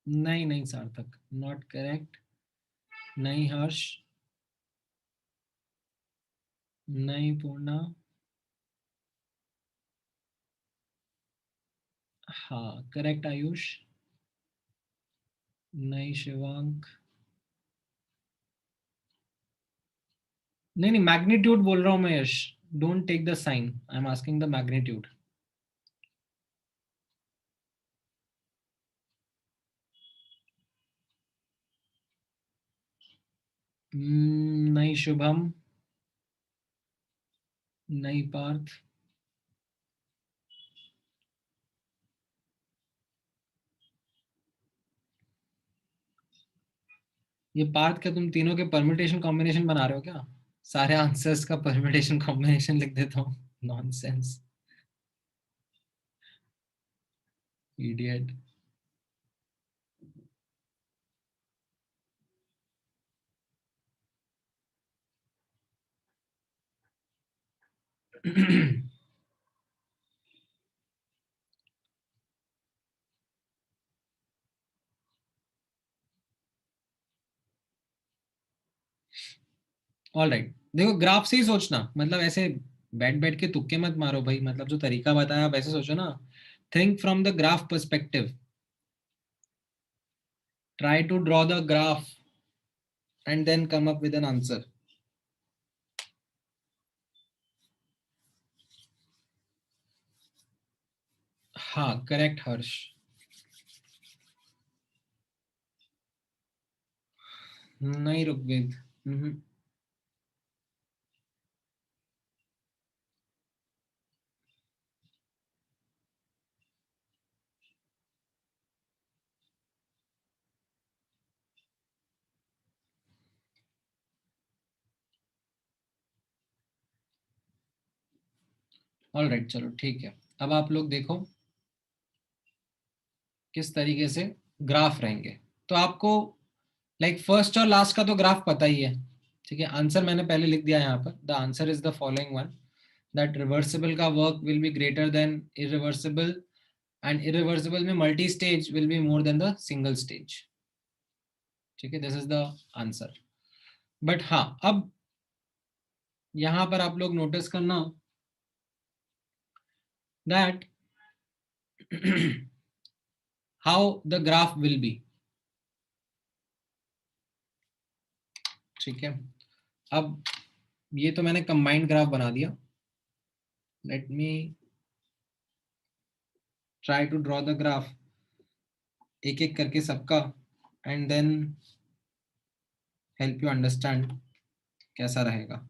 नहीं नहीं सार्थक, नॉट करेक्ट. नहीं हर्ष. नहीं पूर्णा. हाँ करेक्ट आयुष. नहीं शिवांक. नहीं नहीं, मैग्नीट्यूड बोल रहा हूँ मैं Yash. Don't take the sign, I am asking the magnitude. नहीं शुभम. नहीं पार्थ. ये पार्थ, क्या तुम तीनों के परम्यूटेशन कॉम्बिनेशन बना रहे हो क्या? सारे आंसर्स का परम्यूटेशन कॉम्बिनेशन लिख देता हूँ. नॉनसेंस. इडियट. ऑल राइट, देखो ग्राफ से ही सोचना, मतलब ऐसे बैठ बैठ के तुक्के मत मारो भाई. मतलब जो तरीका बताया वैसे सोचो ना. Think from the graph perspective. Try to draw the graph and then come up with an answer. हाँ करेक्ट हर्ष. नहीं ऋग्वेद. ऑल राइट चलो ठीक है. अब आप लोग देखो किस तरीके से ग्राफ रहेंगे. तो आपको लाइक फर्स्ट और लास्ट का तो ग्राफ पता ही है. ठीक है, आंसर मैंने पहले लिख दिया यहाँ पर. The answer is the following one, that reversible का work will be greater than irreversible and irreversible में multi stage will be more than the single stage. ठीक है, this is the answer. But हाँ, अब यहाँ पर आप लोग नोटिस करना that how the graph will be. ठीक है, अब ये तो मैंने कंबाइंड ग्राफ बना दिया. Let me try to draw the graph एक एक करके सबका and then help you understand कैसा रहेगा.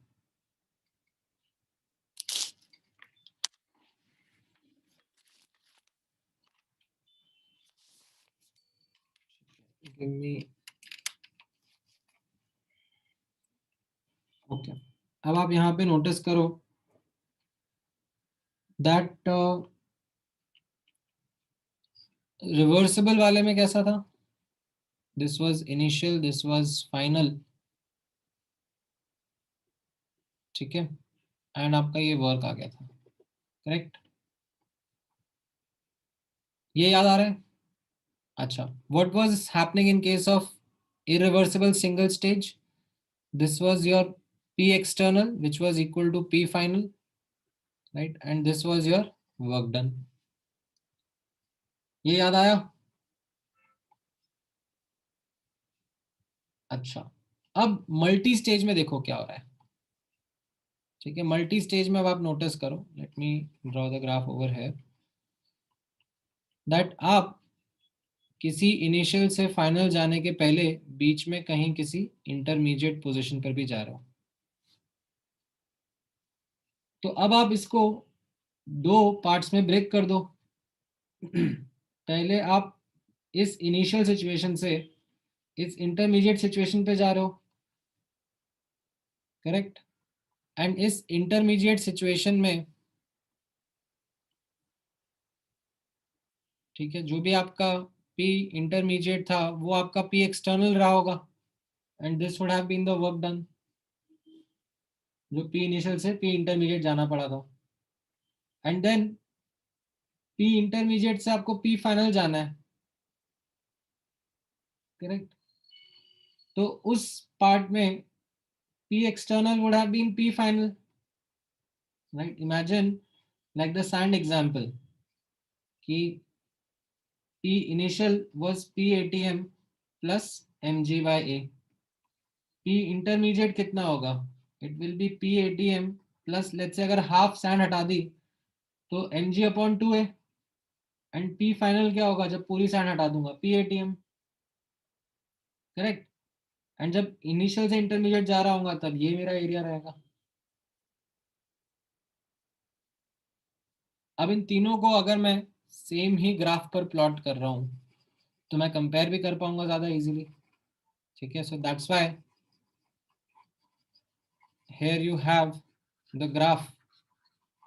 Give me. ओके, अब आप यहाँ पे नोटिस करो दैट रिवर्सिबल वाले में कैसा था? This was initial, this was final, ठीक है, एंड आपका ये वर्क आ गया था, करेक्ट? ये याद आ रहा है? अच्छा, what was happening in case of irreversible single stage? This was your P external, which was equal to P final, right? And this was your work done. ये याद आया? अच्छा, अब मल्टी स्टेज में देखो क्या हो रहा है, ठीक है? मल्टी स्टेज में अब आप नोटिस करो, let me draw the graph over है, दैट आप किसी इनिशियल से फाइनल जाने के पहले बीच में कहीं किसी इंटरमीडिएट पोजीशन पर भी जा रहे हो। तो अब आप इसको दो पार्ट्स में ब्रेक कर दो। पहले आप इस इनिशियल सिचुएशन से इस इंटरमीडिएट सिचुएशन पे जा रहे हो, करेक्ट? एंड इस इंटरमीडिएट सिचुएशन में, ठीक है, जो भी आपका P इंटरमीडिएट था वो आपका P एक्सटर्नल रहा होगा, and this would have been the work done, जो P इनिशियल से P इंटरमीडिएट जाना पड़ा था। एंड देन P इंटरमीडिएट से आपको P फाइनल जाना है, करेक्ट? तो उस पार्ट में P external would have been P final, right? Imagine like the sand example कि P initial was P ATM plus mg by a. P intermediate कितना होगा? It will be P ATM plus, let's say अगर half sand हटा दी तो mg upon 2a, and P final क्या होगा जब पूरी सैंड हटा दूंगा? P ATM, correct? एंड जब इनिशियल से इंटरमीडिएट जा रहा होगा तब ये मेरा एरिया रहेगा। अब इन तीनों को अगर मैं सेम ही ग्राफ पर प्लॉट कर रहा हूं तो मैं कंपेयर भी कर पाऊंगा ज्यादा इजीली, ठीक है? So that's why here you have the graph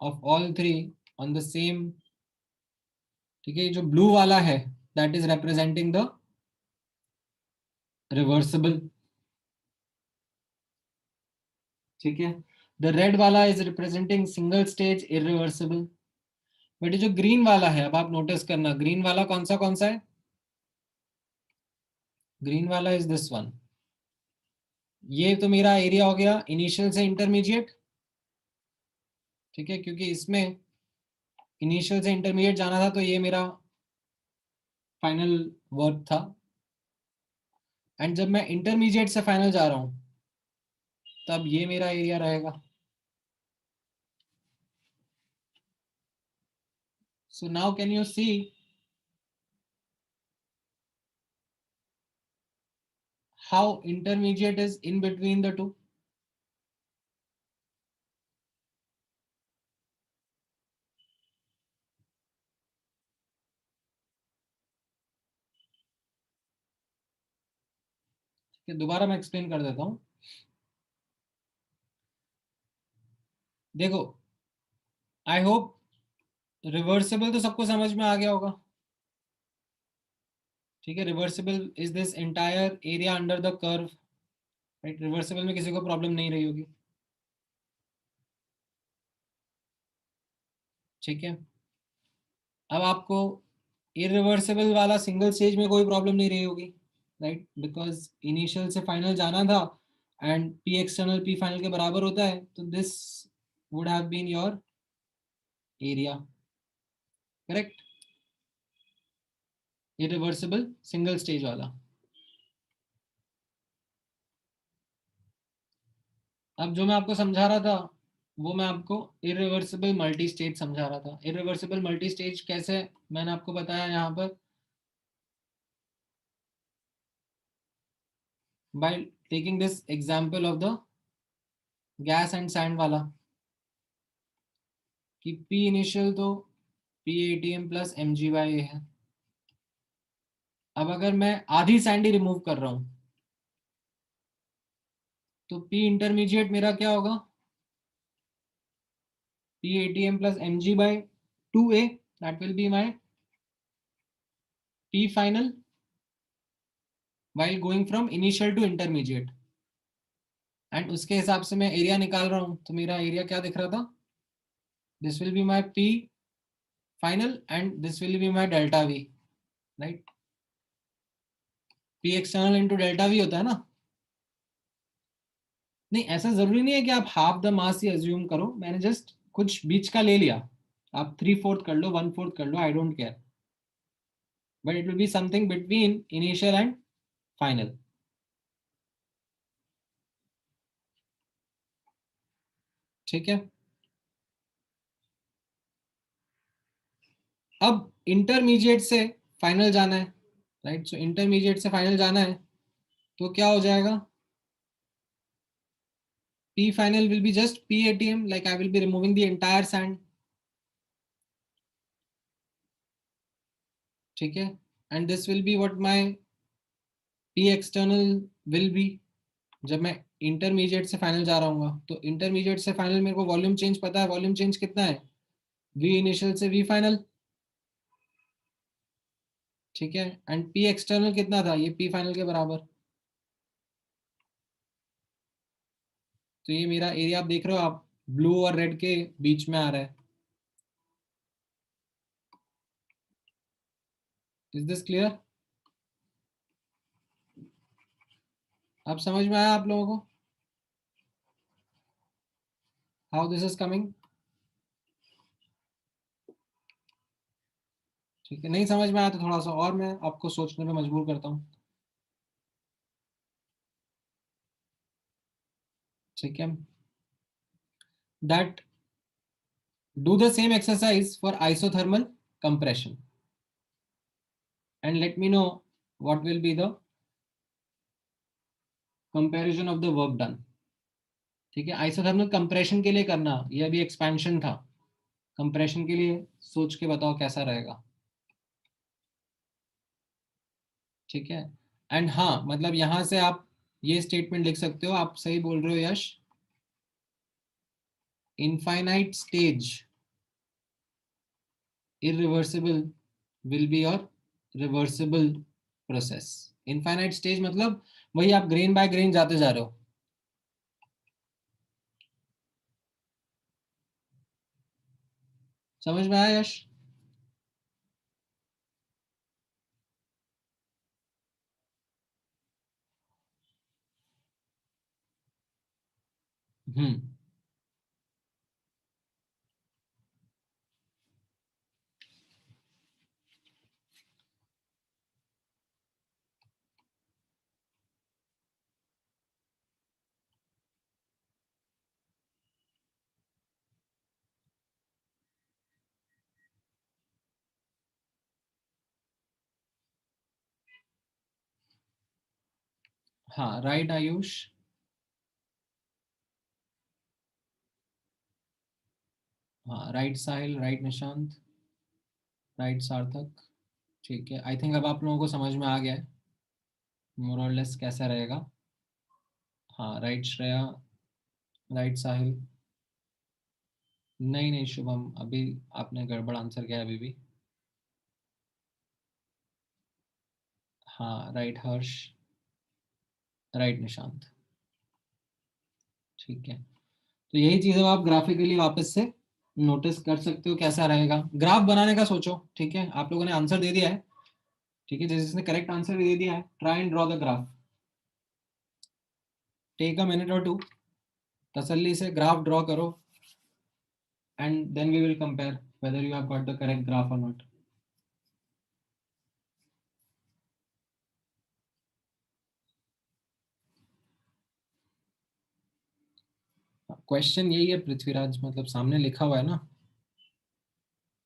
of all three on the same, ठीक है? जो ब्लू वाला है that is representing the reversible, ठीक है? the red वाला is representing single stage irreversible, but ये जो ग्रीन वाला है, अब आप नोटिस करना, ग्रीन वाला कौन सा है? ग्रीन वाला इज दिस वन। ये तो मेरा एरिया हो गया इनिशियल से इंटरमीडिएट, ठीक है, क्योंकि इसमें इनिशियल से इंटरमीडिएट जाना था तो ये मेरा फाइनल वर्क था। एंड जब मैं इंटरमीडिएट से फाइनल जा रहा हूं तब ये मेरा एरिया रहेगा। So now can you see how intermediate is in between the two? दोबारा मैं एक्सप्लेन कर देता हूं। देखो, आई होप रिवर्सिबल तो सबको समझ में आ गया होगा, ठीक है? Reversible is this entire area under the curve, right? Reversible में किसी को प्रॉब्लम नहीं रही होगी, ठीक है? अब आपको इरिवर्सिबल वाला सिंगल स्टेज में कोई प्रॉब्लम नहीं रही होगी, राइट? बिकॉज इनिशियल से फाइनल जाना था and P external P final के बराबर होता है, तो this would have been your area, correct? Irreversible single stage वाला। अब जो मैं आपको समझा रहा था वो मैं आपको इरिवर्सिबल मल्टी स्टेज समझा रहा था। इरिवर्सिबल मल्टी स्टेज कैसे, मैंने आपको बताया यहाँ पर, by taking this example of the gas and sand वाला, कि P इनिशियल तो P ATM प्लस mg/a है। अब अगर मैं आधी सैंडी रिमूव कर रहा हूं तो P इंटरमीडिएट मेरा क्या होगा? PATM plus mg by 2a, that will be my P final while going from initial to intermediate. And उसके हिसाब से मैं एरिया निकाल रहा हूं, तो मेरा एरिया क्या दिख रहा था, this will be my P final and this will be my delta V, right? P external into delta V होता है ना। नहीं, ऐसा जरूरी नहीं है कि आप half the mass he assume करो, मैंने जस्ट कुछ बीच का ले लिया, आप 3/4 कर लो, 1/4 कर लो, I don't care, but it will be something between initial and final. ठीक है, अब इंटरमीडिएट से फाइनल जाना है, राइट? सो इंटरमीडिएट से फाइनल जाना है तो क्या हो जाएगा, P final will be just PATM, like I will be removing the entire sand. ठीक है, and this will be what my P external will be जब मैं इंटरमीडिएट से फाइनल जा रहा हूँ। तो इंटरमीडिएट से फाइनल मेरे को वॉल्यूम चेंज पता है, वॉल्यूम चेंज कितना है, V इनिशियल से V फाइनल। ठीक है, एंड P एक्सटर्नल कितना था, ये P फाइनल के बराबर। तो ये मेरा एरिया आप देख रहे हो, आप ब्लू और रेड के बीच में आ रहा है। Is this clear? आप समझ में आया आप लोगों को हाउ दिस इज कमिंग? ठीक है, नहीं समझ में आया तो थोड़ा सा और मैं आपको सोचने में मजबूर करता हूँ। ठीक है, that do the same exercise for isothermal compression and let me know what will be the comparison of the work done. ठीक है, आइसोथर्मल कंप्रेशन के लिए करना, ये अभी एक्सपेंशन था, कंप्रेशन के लिए सोच के बताओ कैसा रहेगा। ठीक है, एंड हाँ मतलब यहां से आप ये स्टेटमेंट लिख सकते हो, आप सही बोल रहे हो Yash, infinite stage irreversible will be your reversible process. Infinite stage मतलब वही आप ग्रेन बाय ग्रेन जाते जा रहे हो। समझ में आया यश? हम्म, हाँ राइट आयुष, हाँ राइट साहिल, राइट निशांत, राइट सार्थक। ठीक है, आई थिंक अब आप लोगों को समझ में आ गया है मोर और लेस कैसा रहेगा। हाँ राइट श्रेया, राइट साहिल। नहीं नहीं शुभम, अभी आपने गड़बड़ आंसर किया है अभी भी। हाँ राइट हर्ष, राइट निशांत। ठीक है, तो यही चीज़ अब आप ग्राफिकली वापस से नोटिस कर सकते हो कैसा रहेगा। ग्राफ बनाने का सोचो, ठीक है, आप लोगों ने आंसर दे दिया है, ठीक है, जिसने करेक्ट आंसर भी दे दिया है, try and draw the graph, take a minute और टू, तसल्ली से ग्राफ ड्रॉ करो and then we will compare whether you have got the correct graph or not. Question यही है पृथ्वीराज, मतलब सामने लिखा हुआ है ना,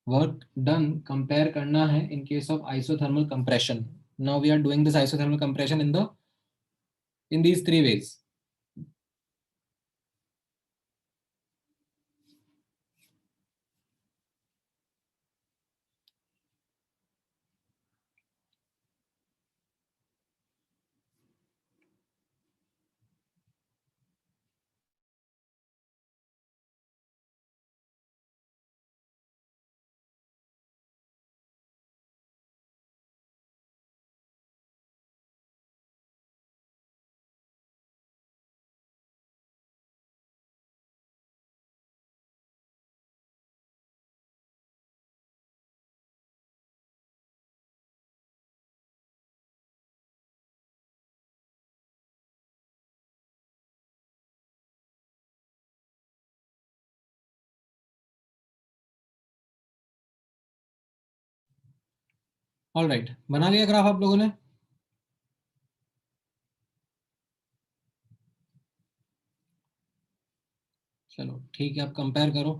वर्क डन कंपेयर करना है in case of isothermal compression. Now we are doing this isothermal compression in these three ways. All right, बना लिया ग्राफ आप लोगों ने? चलो ठीक है, अब कंपेयर करो।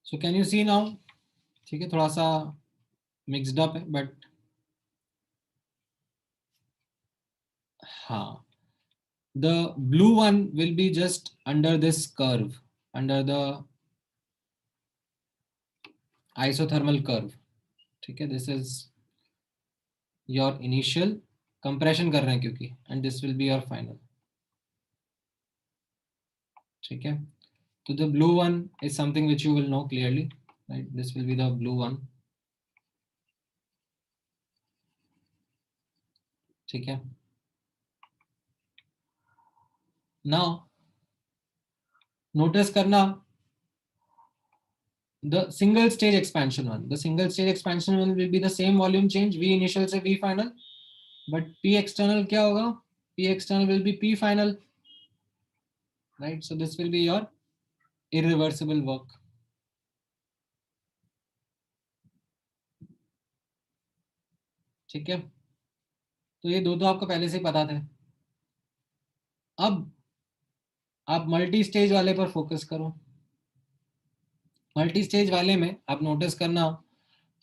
So can you see now? ठीक है, थोड़ा सा मिक्सड अप है बट हाँ, the blue one will be just under this curve, under the isothermal curve. ठीक है, this is your initial compression कर रहे हैं क्योंकि, and this will be your final. ठीक है, तो the blue one is something which you will know clearly, right? This will be the blue one. ठीक है, now notice करना the single stage expansion one. The single stage expansion one will be the same volume change, V initial से V final, but P external क्या होगा? P external will be P final, right? So this will be your irreversible work. ठीक है, तो ये दो तो आपको पहले से ही पता थे। अब आप मल्टी स्टेज वाले पर फोकस करो। मल्टी स्टेज वाले में आप नोटिस करना,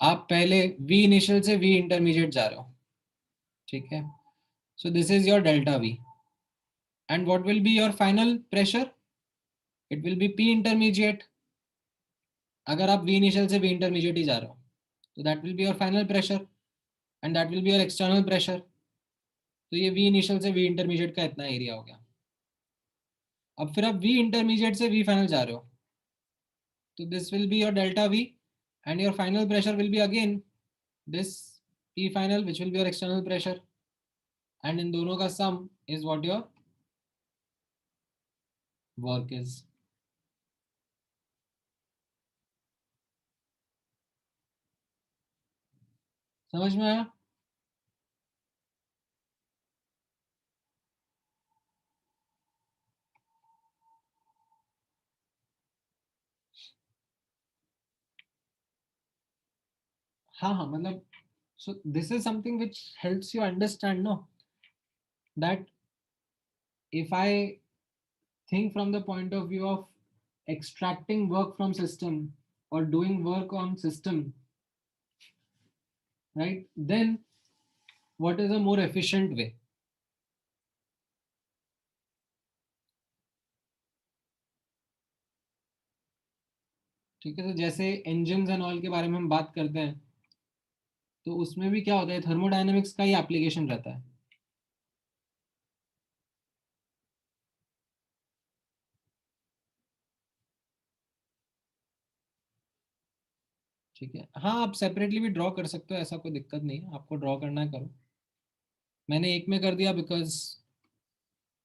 आप पहले वी इनिशियल से वी इंटरमीडिएट जा रहे हो। ठीक है, so this is your delta V, and what will be your final pressure? It will B P intermediate. अगर आप वी इनिशियल से वी इंटरमीडिएट ही जा रहे हो तो that will be your final pressure, and that will be your external pressure. तो ये we initial से वी इंटरमीडिएट का इतना एरिया हो गया। अब फिर आप वी इंटरमीडिएट से वी फाइनल जा रहे हो, तो this will be your delta V, and your final pressure will be again this P final, which will be your external pressure, and in दोनों का sum is what your work is. समझ में आया? हाँ हाँ, मतलब so this is something which helps you understand, no, that if I think from the point of view of extracting work from system or doing work on system, right, then what is a more efficient way? ठीक है, तो जैसे engines and all के बारे में हम बात करते हैं, तो उसमें भी क्या होता है, थर्मोडायनेमिक्स का ही एप्लीकेशन रहता है। ठीक है, हाँ आप सेपरेटली भी ड्रॉ कर सकते हो, ऐसा कोई दिक्कत नहीं है, आपको ड्रॉ करना है करो। मैंने एक में कर दिया because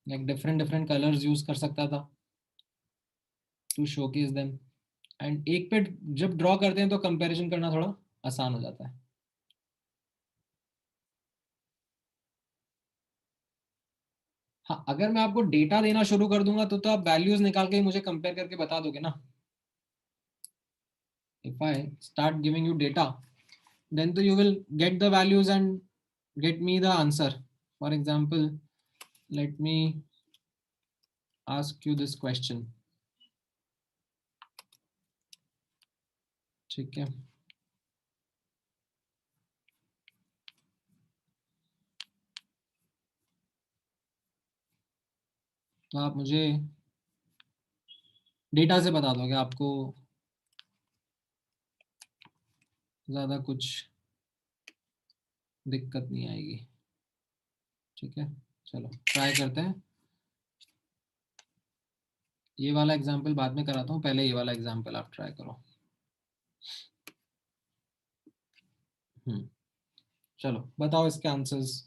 like different different colours use कर सकता था टू शोकेस देम, एंड एक पे जब ड्रॉ करते हैं तो कंपैरिजन करना थोड़ा आसान हो जाता है। हाँ, अगर मैं आपको डेटा देना शुरू कर दूंगा तो आप वैल्यूज निकाल के ही मुझे कंपेयर करके बता दोगे ना। If I start giving you data, then you will get the values and get me the answer. For example, let me ask you this question. ठीक है, तो आप मुझे डेटा से बता दोगे, आपको ज़्यादा कुछ दिक्कत नहीं आएगी। ठीक है, चलो ट्राई करते हैं। ये वाला एग्जाम्पल बाद में कराता हूँ, पहले ये वाला एग्जाम्पल आप ट्राई करो। चलो बताओ इसके आंसर्स।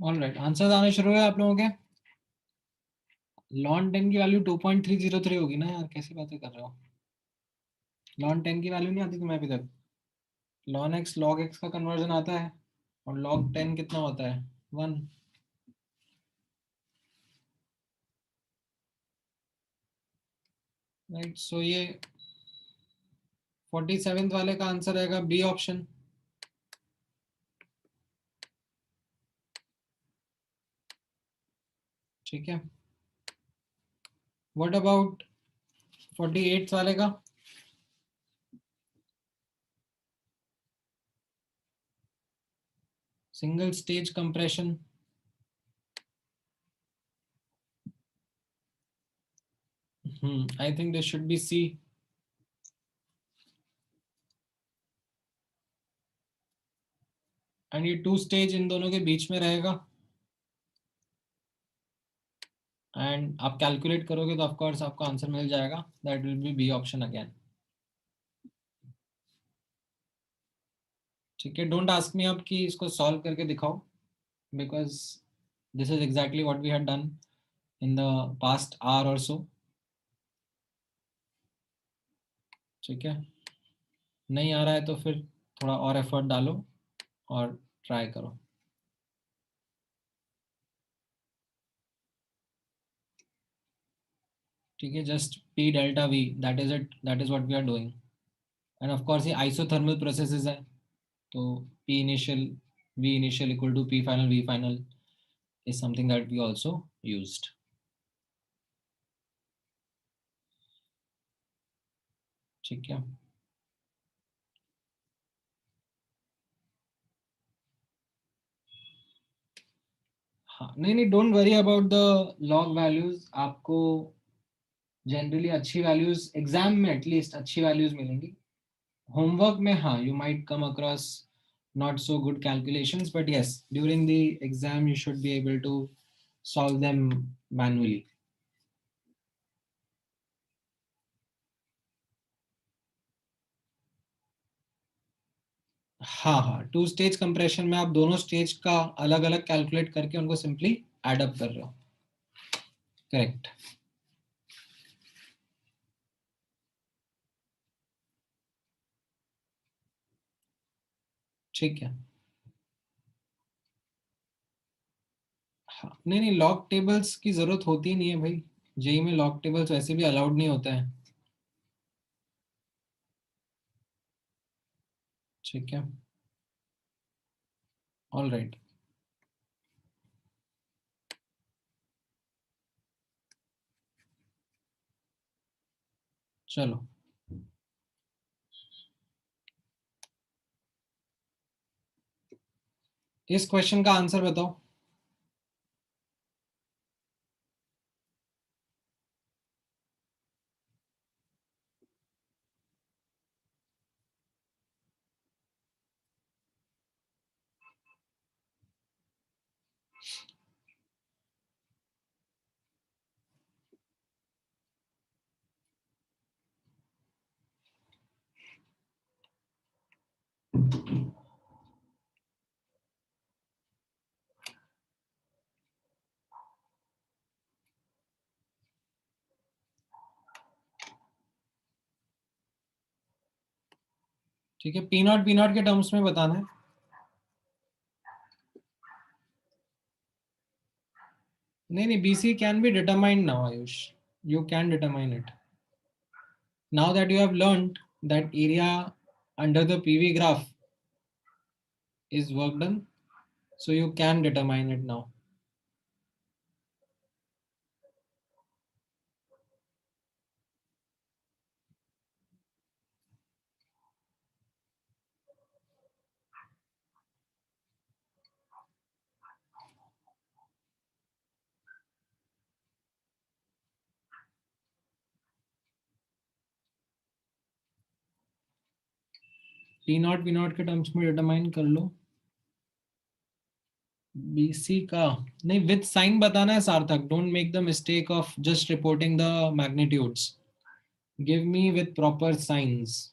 ऑल राइट, आंसर आने शुरू हुए आप लोगों के। लॉन 10 की वैल्यू 2.303 होगी ना यार, कैसी बातें कर रहे हो। लॉन 10 की वैल्यू नहीं आती तुम्हें अभी तक। लॉन एक्स लॉग एक्स का कन्वर्जन आता है, और लॉग 10 कितना होता है, 1। राइट, सो ये 47 वाले का आंसर रहेगा बी ऑप्शन। ठीक है, व्हाट अबाउट 48 वाले का। Single stage compression. I think this should be C. And ये 2 स्टेज इन दोनों के बीच में रहेगा। एंड आप कैलकुलेट करोगे तो ऑफकोर्स आपको आंसर मिल जाएगा, that will be B option again. ठीक है, डोंट आस्क मी अब कि इसको सॉल्व करके दिखाओ, because this is exactly what we had done in the past hour और सो। ठीक है, नहीं आ रहा है तो फिर थोड़ा और एफर्ट डालो और ट्राई करो। ठीक है, just P delta V, that is it, that is what we are doing. And of course ये आइसोथर्मल प्रोसेसेस है, तो P initial V initial equal to P final V final is something that we also used. ठीक है, हाँ नहीं नहीं, don't worry about the log values. आपको generally अच्छी वैल्यूज एग्जाम में एटलीस्ट अच्छी वैल्यूज मिलेंगी। होमवर्क में हाँ, you might come across not so good calculations, but yes, during the exam you should be able to solve them manually. हाँ हाँ, 2 stage compression में आप दोनों स्टेज का अलग अलग कैलकुलेट करके उनको सिंपली एड अप कर रहे हो। करेक्ट। ठीक है, हाँ नहीं नहीं, लॉग टेबल्स की जरूरत होती नहीं है भाई, जेई में लॉग टेबल्स वैसे भी अलाउड नहीं होते हैं। ठीक है, ऑल राइट। चलो, इस क्वेश्चन का आंसर बताओ। ठीक है, पी नॉट के टर्म्स में बताना है। नहीं नहीं, BC can be determined now Ayush, you can determine it now that you have learned that area under the PV graph is work done, so you can determine it now. P not के terms में determine कर लो। BC का नहीं, with sign बताना है सार्थक, don't make the mistake of just reporting the magnitudes, give me with proper science.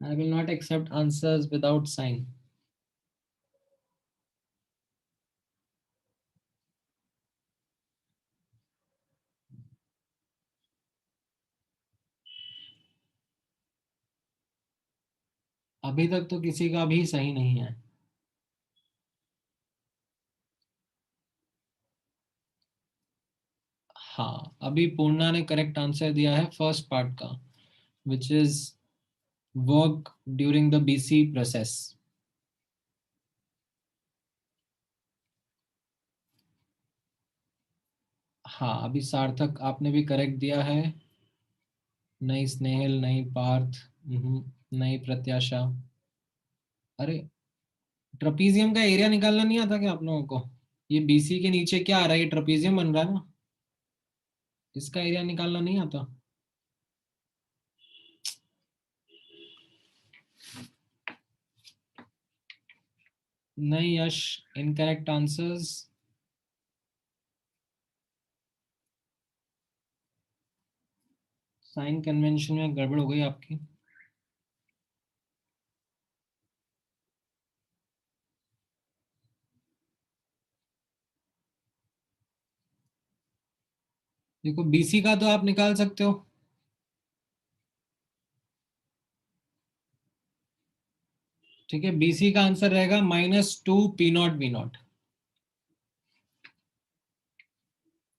I will not accept answers without sign. अभी तक तो किसी का भी सही नहीं है. हाँ, अभी पूर्णा ने करेक्ट आंसर दिया है फर्स्ट पार्ट का, which is work during the BC process. हाँ, अभी सार्थक आपने भी करेक्ट दिया है. नहीं स्नेहल, नहीं पार्थ, नहीं प्रत्याशा. अरे, ट्रपीजियम का एरिया निकालना नहीं आता क्या आप लोगों को? ये बीसी के नीचे क्या आ रहा है? ये ट्रपीजियम बन रहा है ना, इसका एरिया निकालना नहीं आता. नहीं यश, इनकरेक्ट आंसर्स. साइन कन्वेंशन में गड़बड़ हो गई आपकी. देखो बीसी का तो आप निकाल सकते हो. ठीक है, बीसी का आंसर रहेगा -2 P0 V0.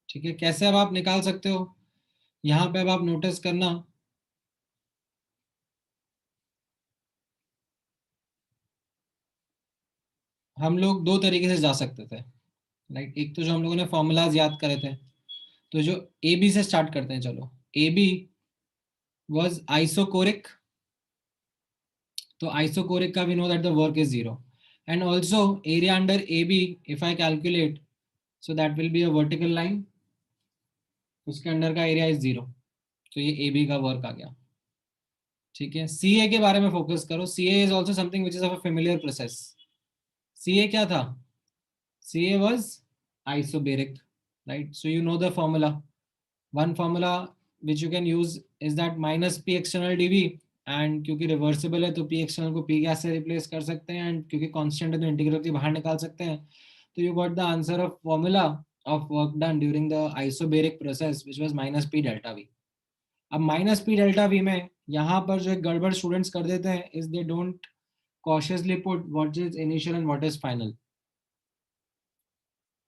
ठीक है, कैसे अब आप निकाल सकते हो? यहाँ पे अब आप नोटिस करना, हम लोग दो तरीके से जा सकते थे. लाइक एक तो जो हम लोगों ने फॉर्मूलाज याद करे थे, तो जो ए बी से स्टार्ट करते हैं. चलो, ए बी वॉज आइसोकोरिक, तो आइसोकोरिक का we know that the work is 0. And also area under A B, if I calculate, so that will be a vertical line, उसके अंडर का एरिया इज 0. तो ये ए बी का work आ गया. ठीक है, सी ए के बारे में फोकस करो. C A is also something which is of a familiar process. C A क्या था? C A was isobaric, right? So you know the formula. One formula which you can use is that minus P external D V. And क्योंकि reversible है तो P external को P gas से replace कर सकते हैं, एंड क्योंकि constant है तो इंटीग्रल की बाहर निकाल सकते हैं. तो you got the answer of formula of work done during the isobaric process which was -P∆V. अब -P∆V में यहाँ पर जो एक गड़बड़ स्टूडेंट्स कर देते हैं is they don't cautiously put what is initial and what is final.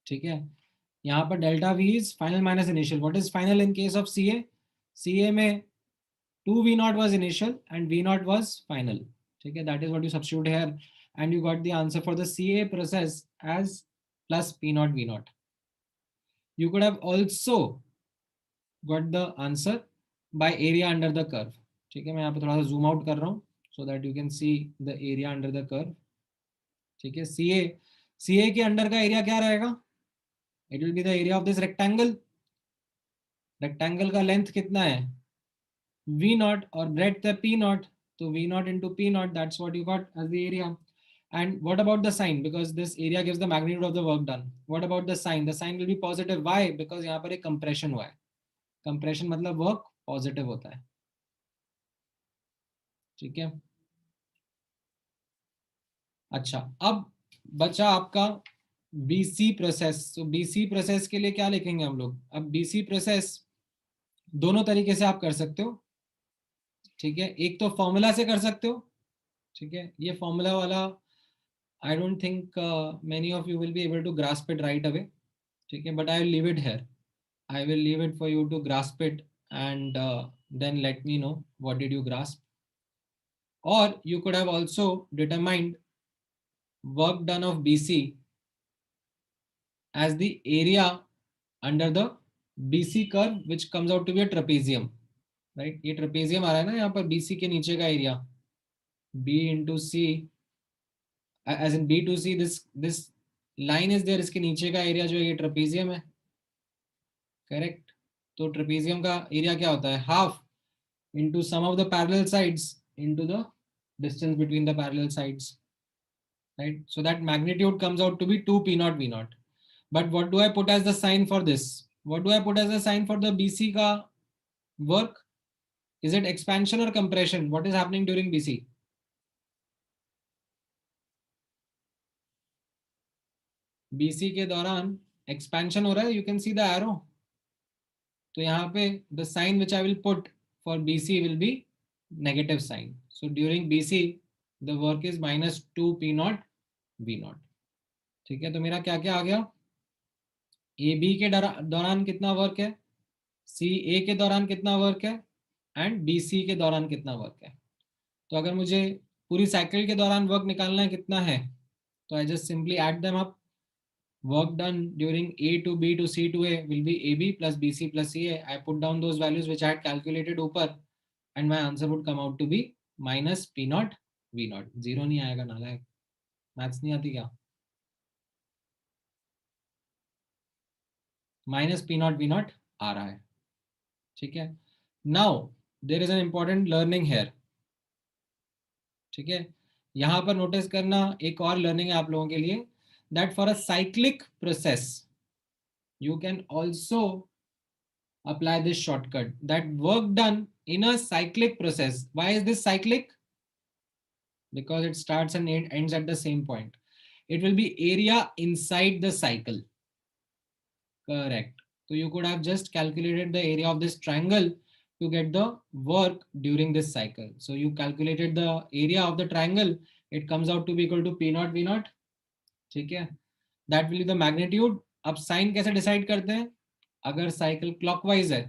ठीक है, यहाँ पर delta we is final minus initial. What is final in case of CA? CA में 2 V0 was initial and V0 was final. ठीक है, that is what you substitute here, and you got the answer for the CA process as plus P0 V0. You could have also got the answer by area under the curve. ठीक है, मैं यहाँ पे थोड़ा सा zoom out कर रहा हूँ so that you can see the area under the curve. ठीक है, CA के अंडर का एरिया क्या रहेगा? It will be the area of this rectangle. Rectangle का लेंथ कितना है? V0 और ब्रेड्थ है P0, so V0 into P0, that's what you got as the area. And what about the sign? Because this area gives the magnitude of the work done. What about the sign? The sign will be positive. Why? Because यहाँ पर एक compression हुआ है. Compression मतलब work positive होता है. ठीक है, अच्छा, अब बचा आपका BC प्रोसेस. तो BC प्रोसेस के लिए क्या लिखेंगे हम लोग? अब BC प्रोसेस दोनों तरीके से आप कर सकते हो. ठीक है, एक तो फॉर्मूला से कर सकते हो. ठीक है, ये फॉर्मूला वाला I don't think many of you will be able to grasp it right away. ठीक है, but I will leave it here. I will leave it for you to grasp it, and then let me know what did you grasp. Or you could have also determined work done of BC as the area under the BC curve, which comes out to be a trapezium. Right? ये trapezium आ रहा है ना यहाँ पर BC के नीचे का area, B into C, as in B to C, this line is there, इसके नीचे का एरिया जो है ये trapezium है. करेक्ट. तो ट्रेपेजियम का एरिया क्या होता है? Half into sum of the parallel sides into the distance between the parallel sides, right? So that magnitude comes out to be 2 P0 V0. But what do I put as the sign for this? What do I put as the sign for the BC का work? Is it expansion और compression? What is happening during BC? BC के दौरान expansion हो रहा है, you can C the arrow. तो यहाँ पे the sign which I will put for BC will be negative sign. So during BC the work is -2 P0 V0। ठीक है, तो मेरा क्या क्या आ गया, AB के दौरान कितना वर्क है, CA के दौरान कितना वर्क है, एंड BC के दौरान कितना वर्क है। तो अगर मुझे पूरी साइकिल के दौरान वर्क निकालना है कितना है, तो I just simply add them up. Work done during A to B to C to A will be AB plus BC plus CA. I put down those values which I had calculated ऊपर, and my answer would come out to be minus P0 V0। Zero नहीं आएगा नालायक, maths नहीं आती क्या। Minus P0 V0 आ रहा है। ठीक है, now there is an important learning here. ठीक है, यहां पर नोटिस करना एक और लर्निंग है आप लोगों के लिए, that for a cyclic process you can also apply this shortcut, that work done in a cyclic process. Why is this cyclic? Because it starts and ends at the same point. It will be area inside the cycle. Correct. So you could have just calculated the area of this triangle to get the work during this cycle. So you calculated the area of the triangle, it comes out to be equal to P0 V0। ठीक है, that will be the magnitude। अब sign कैसे decide करते हैं, अगर cycle clockwise है,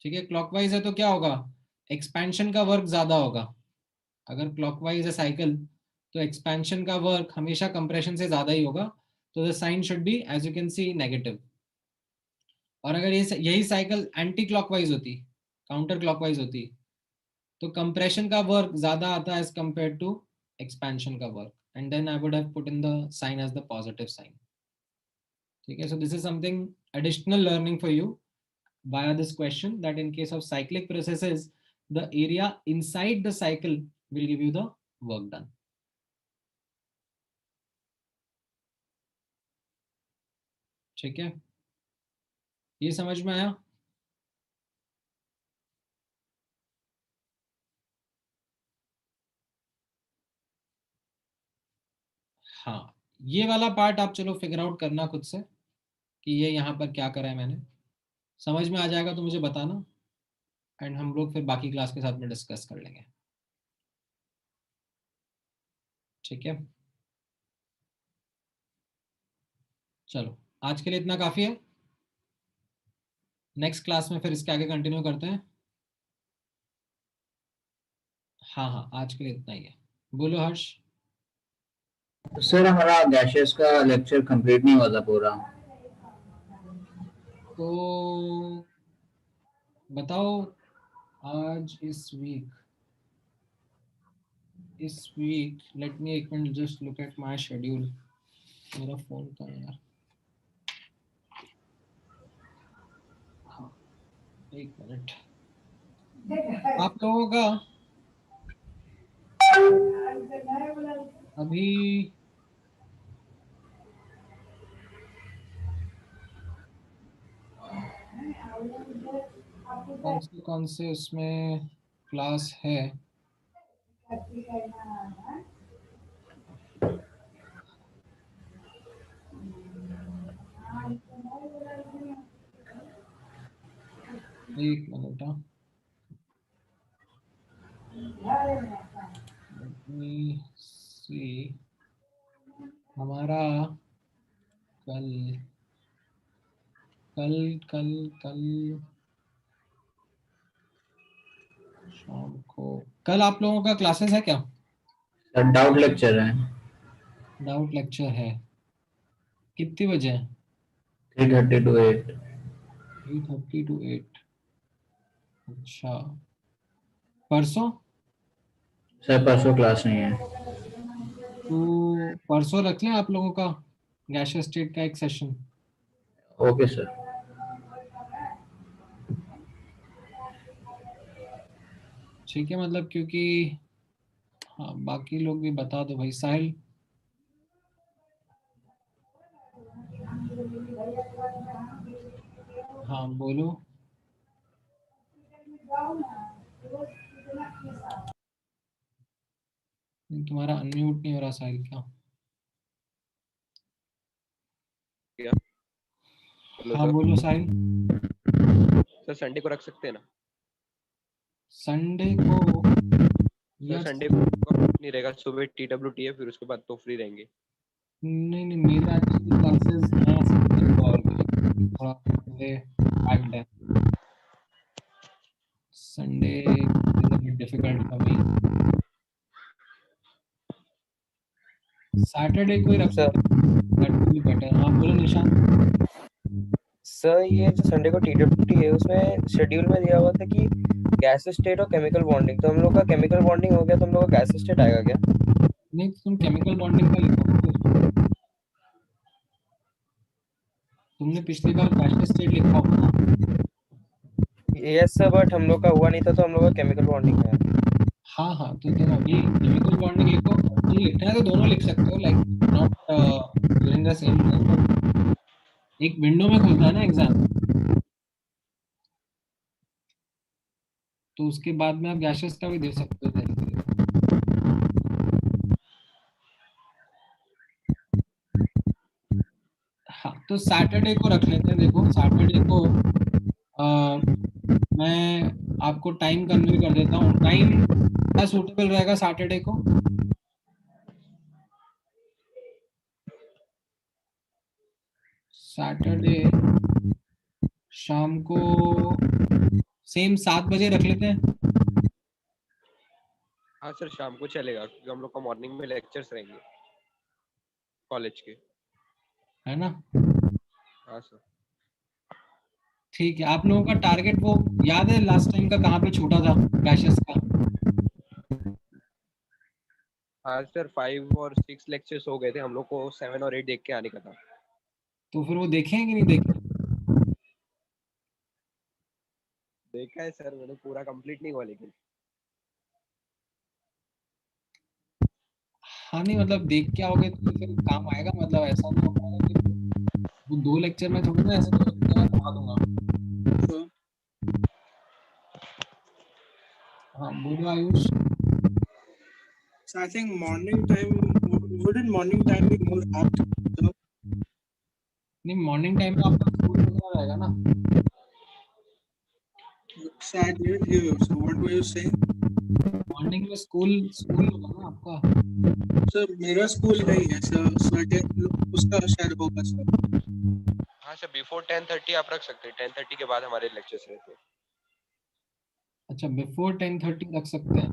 ठीक है, क्लॉकवाइज है तो क्या होगा, एक्सपेंशन का वर्क ज्यादा होगा। अगर क्लॉकवाइज है साइकिल तो एक्सपेंशन का वर्क हमेशा कंप्रेशन से ज्यादा ही होगा, तो the sign should be as you can see negative. और अगर ये यही साइकिल एंटी क्लॉकवाइज होती, काउंटर क्लॉकवाइज होती, तो कंप्रेशन का वर्क ज्यादा आता है एज कंपेयर टू एक्सपेंशन का work, and then I would have put in the sign as the positive sign. ठीक है, so this is something additional learning for you via this question, that in case of cyclic processes the area inside the cycle will give you the work done। ठीक है, ये समझ में आया। हाँ, ये वाला पार्ट आप चलो फिगर आउट करना खुद से कि ये यहाँ पर क्या करा है मैंने, समझ में आ जाएगा तो मुझे बताना, एंड हम लोग फिर बाकी क्लास के साथ में डिस्कस कर लेंगे। ठीक है, चलो आज के लिए इतना काफी है, नेक्स्ट क्लास में फिर इसके आगे कंटिन्यू करते हैं। हाँ हाँ, आज के लिए इतना ही है। बोलो हर्ष। सर हमारा गैसेस का लेक्चर कंप्लीट नहीं हुआ था पूरा। तो बताओ आज इस वीक लेट मी एक minute just look at my schedule. मेरा फोन कहाँ है यार, हाँ एक मिनट। आप लोगों का अभी कौन से उसमें क्लास है, एक मिनट। लेट मी सी, हमारा कल कल कल कल शाम को, कल आप लोगों का क्लासेस है क्या, सर डाउट लेक्चर है, डाउट लेक्चर है, कितनी बजे है, 3:30 to 8। 3:30 to 8। अच्छा, परसों, सर परसों क्लास नहीं है। तो परसों रख लें आप लोगों का गैशियस स्टेट का एक सेशन। Okay sir. ठीक है, मतलब क्योंकि हाँ बाकी लोग भी बता दो भाई। साहिल, हाँ बोलो। तुम्हारा अनम्यूट नहीं हो रहा साहिल क्या। हाँ सर। बोलो साहिल। सर संडे को रख सकते हैं ना? संडे को सर यार संडे को नहीं रहेगा, सुबह TWT है, फिर उसके बाद तो फ्री रहेंगे। नहीं नहीं, मेरा एक्चुअली क्लासेस हैं संडे को और भी थोड़ा पैक्ड है। Sunday is a bit difficult for me. Saturday को ही रख सर सकते हैं, दैट विल बी बेटर। हाँ बोलो निशांत। सर ये जो संडे को TWT है उसमें शेड्यूल में दिया हुआ था कि गैस स्टेट और केमिकल बॉन्डिंग, तो हम लोग का केमिकल बॉन्डिंग हो गया तो हम लोग का गैस स्टेट आएगा क्या? नहीं तुम केमिकल बॉन्डिंग का लिखो। तुमने पिछली बार गैसियस स्टेट लिखा होगा ना? यस सर, बट हम लोग का हुआ नहीं था तो हम लोग का केमिकल बॉन्डिंग है। हाँ हाँ, तो तुम अभी केमिकल बॉन्डिंग लिखो। तुम लिखना है तो दोनों लिख सकते हो, like not during the same time. एक विंडो में खुलता है ना एग्जाम, तो उसके बाद में आप गैसेस का भी दे सकते हो धीरे धीरे। हाँ तो सैटरडे को रख लेते हैं। देखो सैटरडे को मैं आपको टाइम कन्वे कर देता हूँ। टाइम क्या सूटेबल रहेगा सैटरडे को? सैटरडे शाम को सेम 7 बजे रख लेते हैं। हाँ सर शाम को चलेगा, क्योंकि हम लोग का मॉर्निंग में लेक्चर्स रहेंगे कॉलेज के। है ना? हाँ सर। ठीक है। आप लोगों का टारगेट वो याद है लास्ट टाइम का कहाँ पे छूटा था गैसेस का? हाँ सर 5 और 6 लेक्चर्स हो गए थे, हम लोग को 7 और 8 देख के आने का था। तो फिर वो देखे हैं कि नहीं देखे? देखा है सर मैंने, पूरा कंप्लीट नहीं हुआ लेकिन। हाँ नहीं मतलब देख के आओगे तो फिर काम आएगा, मतलब ऐसा नहीं हो पाएगा कि वो 2 लेक्चर में थोड़ी ना ऐसे 2 लेक्चर में पढ़ा दूंगा। हाँ बोलो Ayush. So I think morning time, wouldn't morning time be more apt? So, नहीं मॉर्निंग टाइम में आपका स्कूल वगैरह रहेगा ना? so I didn't hear you. So what were you saying? Morning में स्कूल होगा ना आपका? So मेरा स्कूल नहीं है सर, so I think उसका शायद होगा सर। हाँ सर बिफोर 10:30 आप रख सकते हैं, 10:30 के बाद हमारे लेक्चर्स रहते हैं। अच्छा बिफोर 10:30 रख सकते हैं।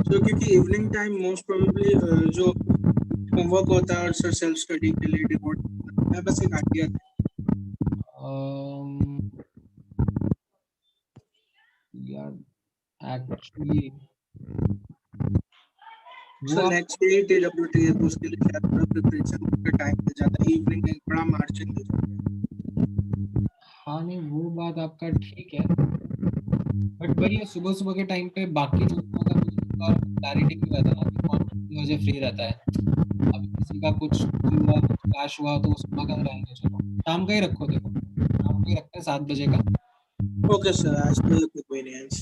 So क्योंकि इवनिंग टाइम मोस्ट प्रोबेबली जो होमवर्क होता है और सर सेल्फ स्टडी के लिए डिवोट, मैं बस एक आइडिया था। यार actually so next day TWT है तो उसके लिए शायद थोड़ा प्रिपरेशन का टाइम मिल जाता है, इवनिंग में बड़ा मार्जिन मिल जाता है। हाँ नहीं वो बात आपका ठीक है, बट वही है सुबह सुबह के टाइम पे बाकी चीजों का कुछ क्लैरिटी नहीं रहता ना कि कौन कितनी बजे फ्री रहता है। अभी किसी का कुछ हुआ, कुछ क्लैश हुआ तो सुबह का रहेंगे। चलो शाम का ही रखो, देखो शाम का ही रखते हैं 7 बजे का। Okay sir, as per your convenience.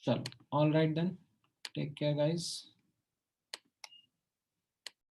चलो all right then, take care guys.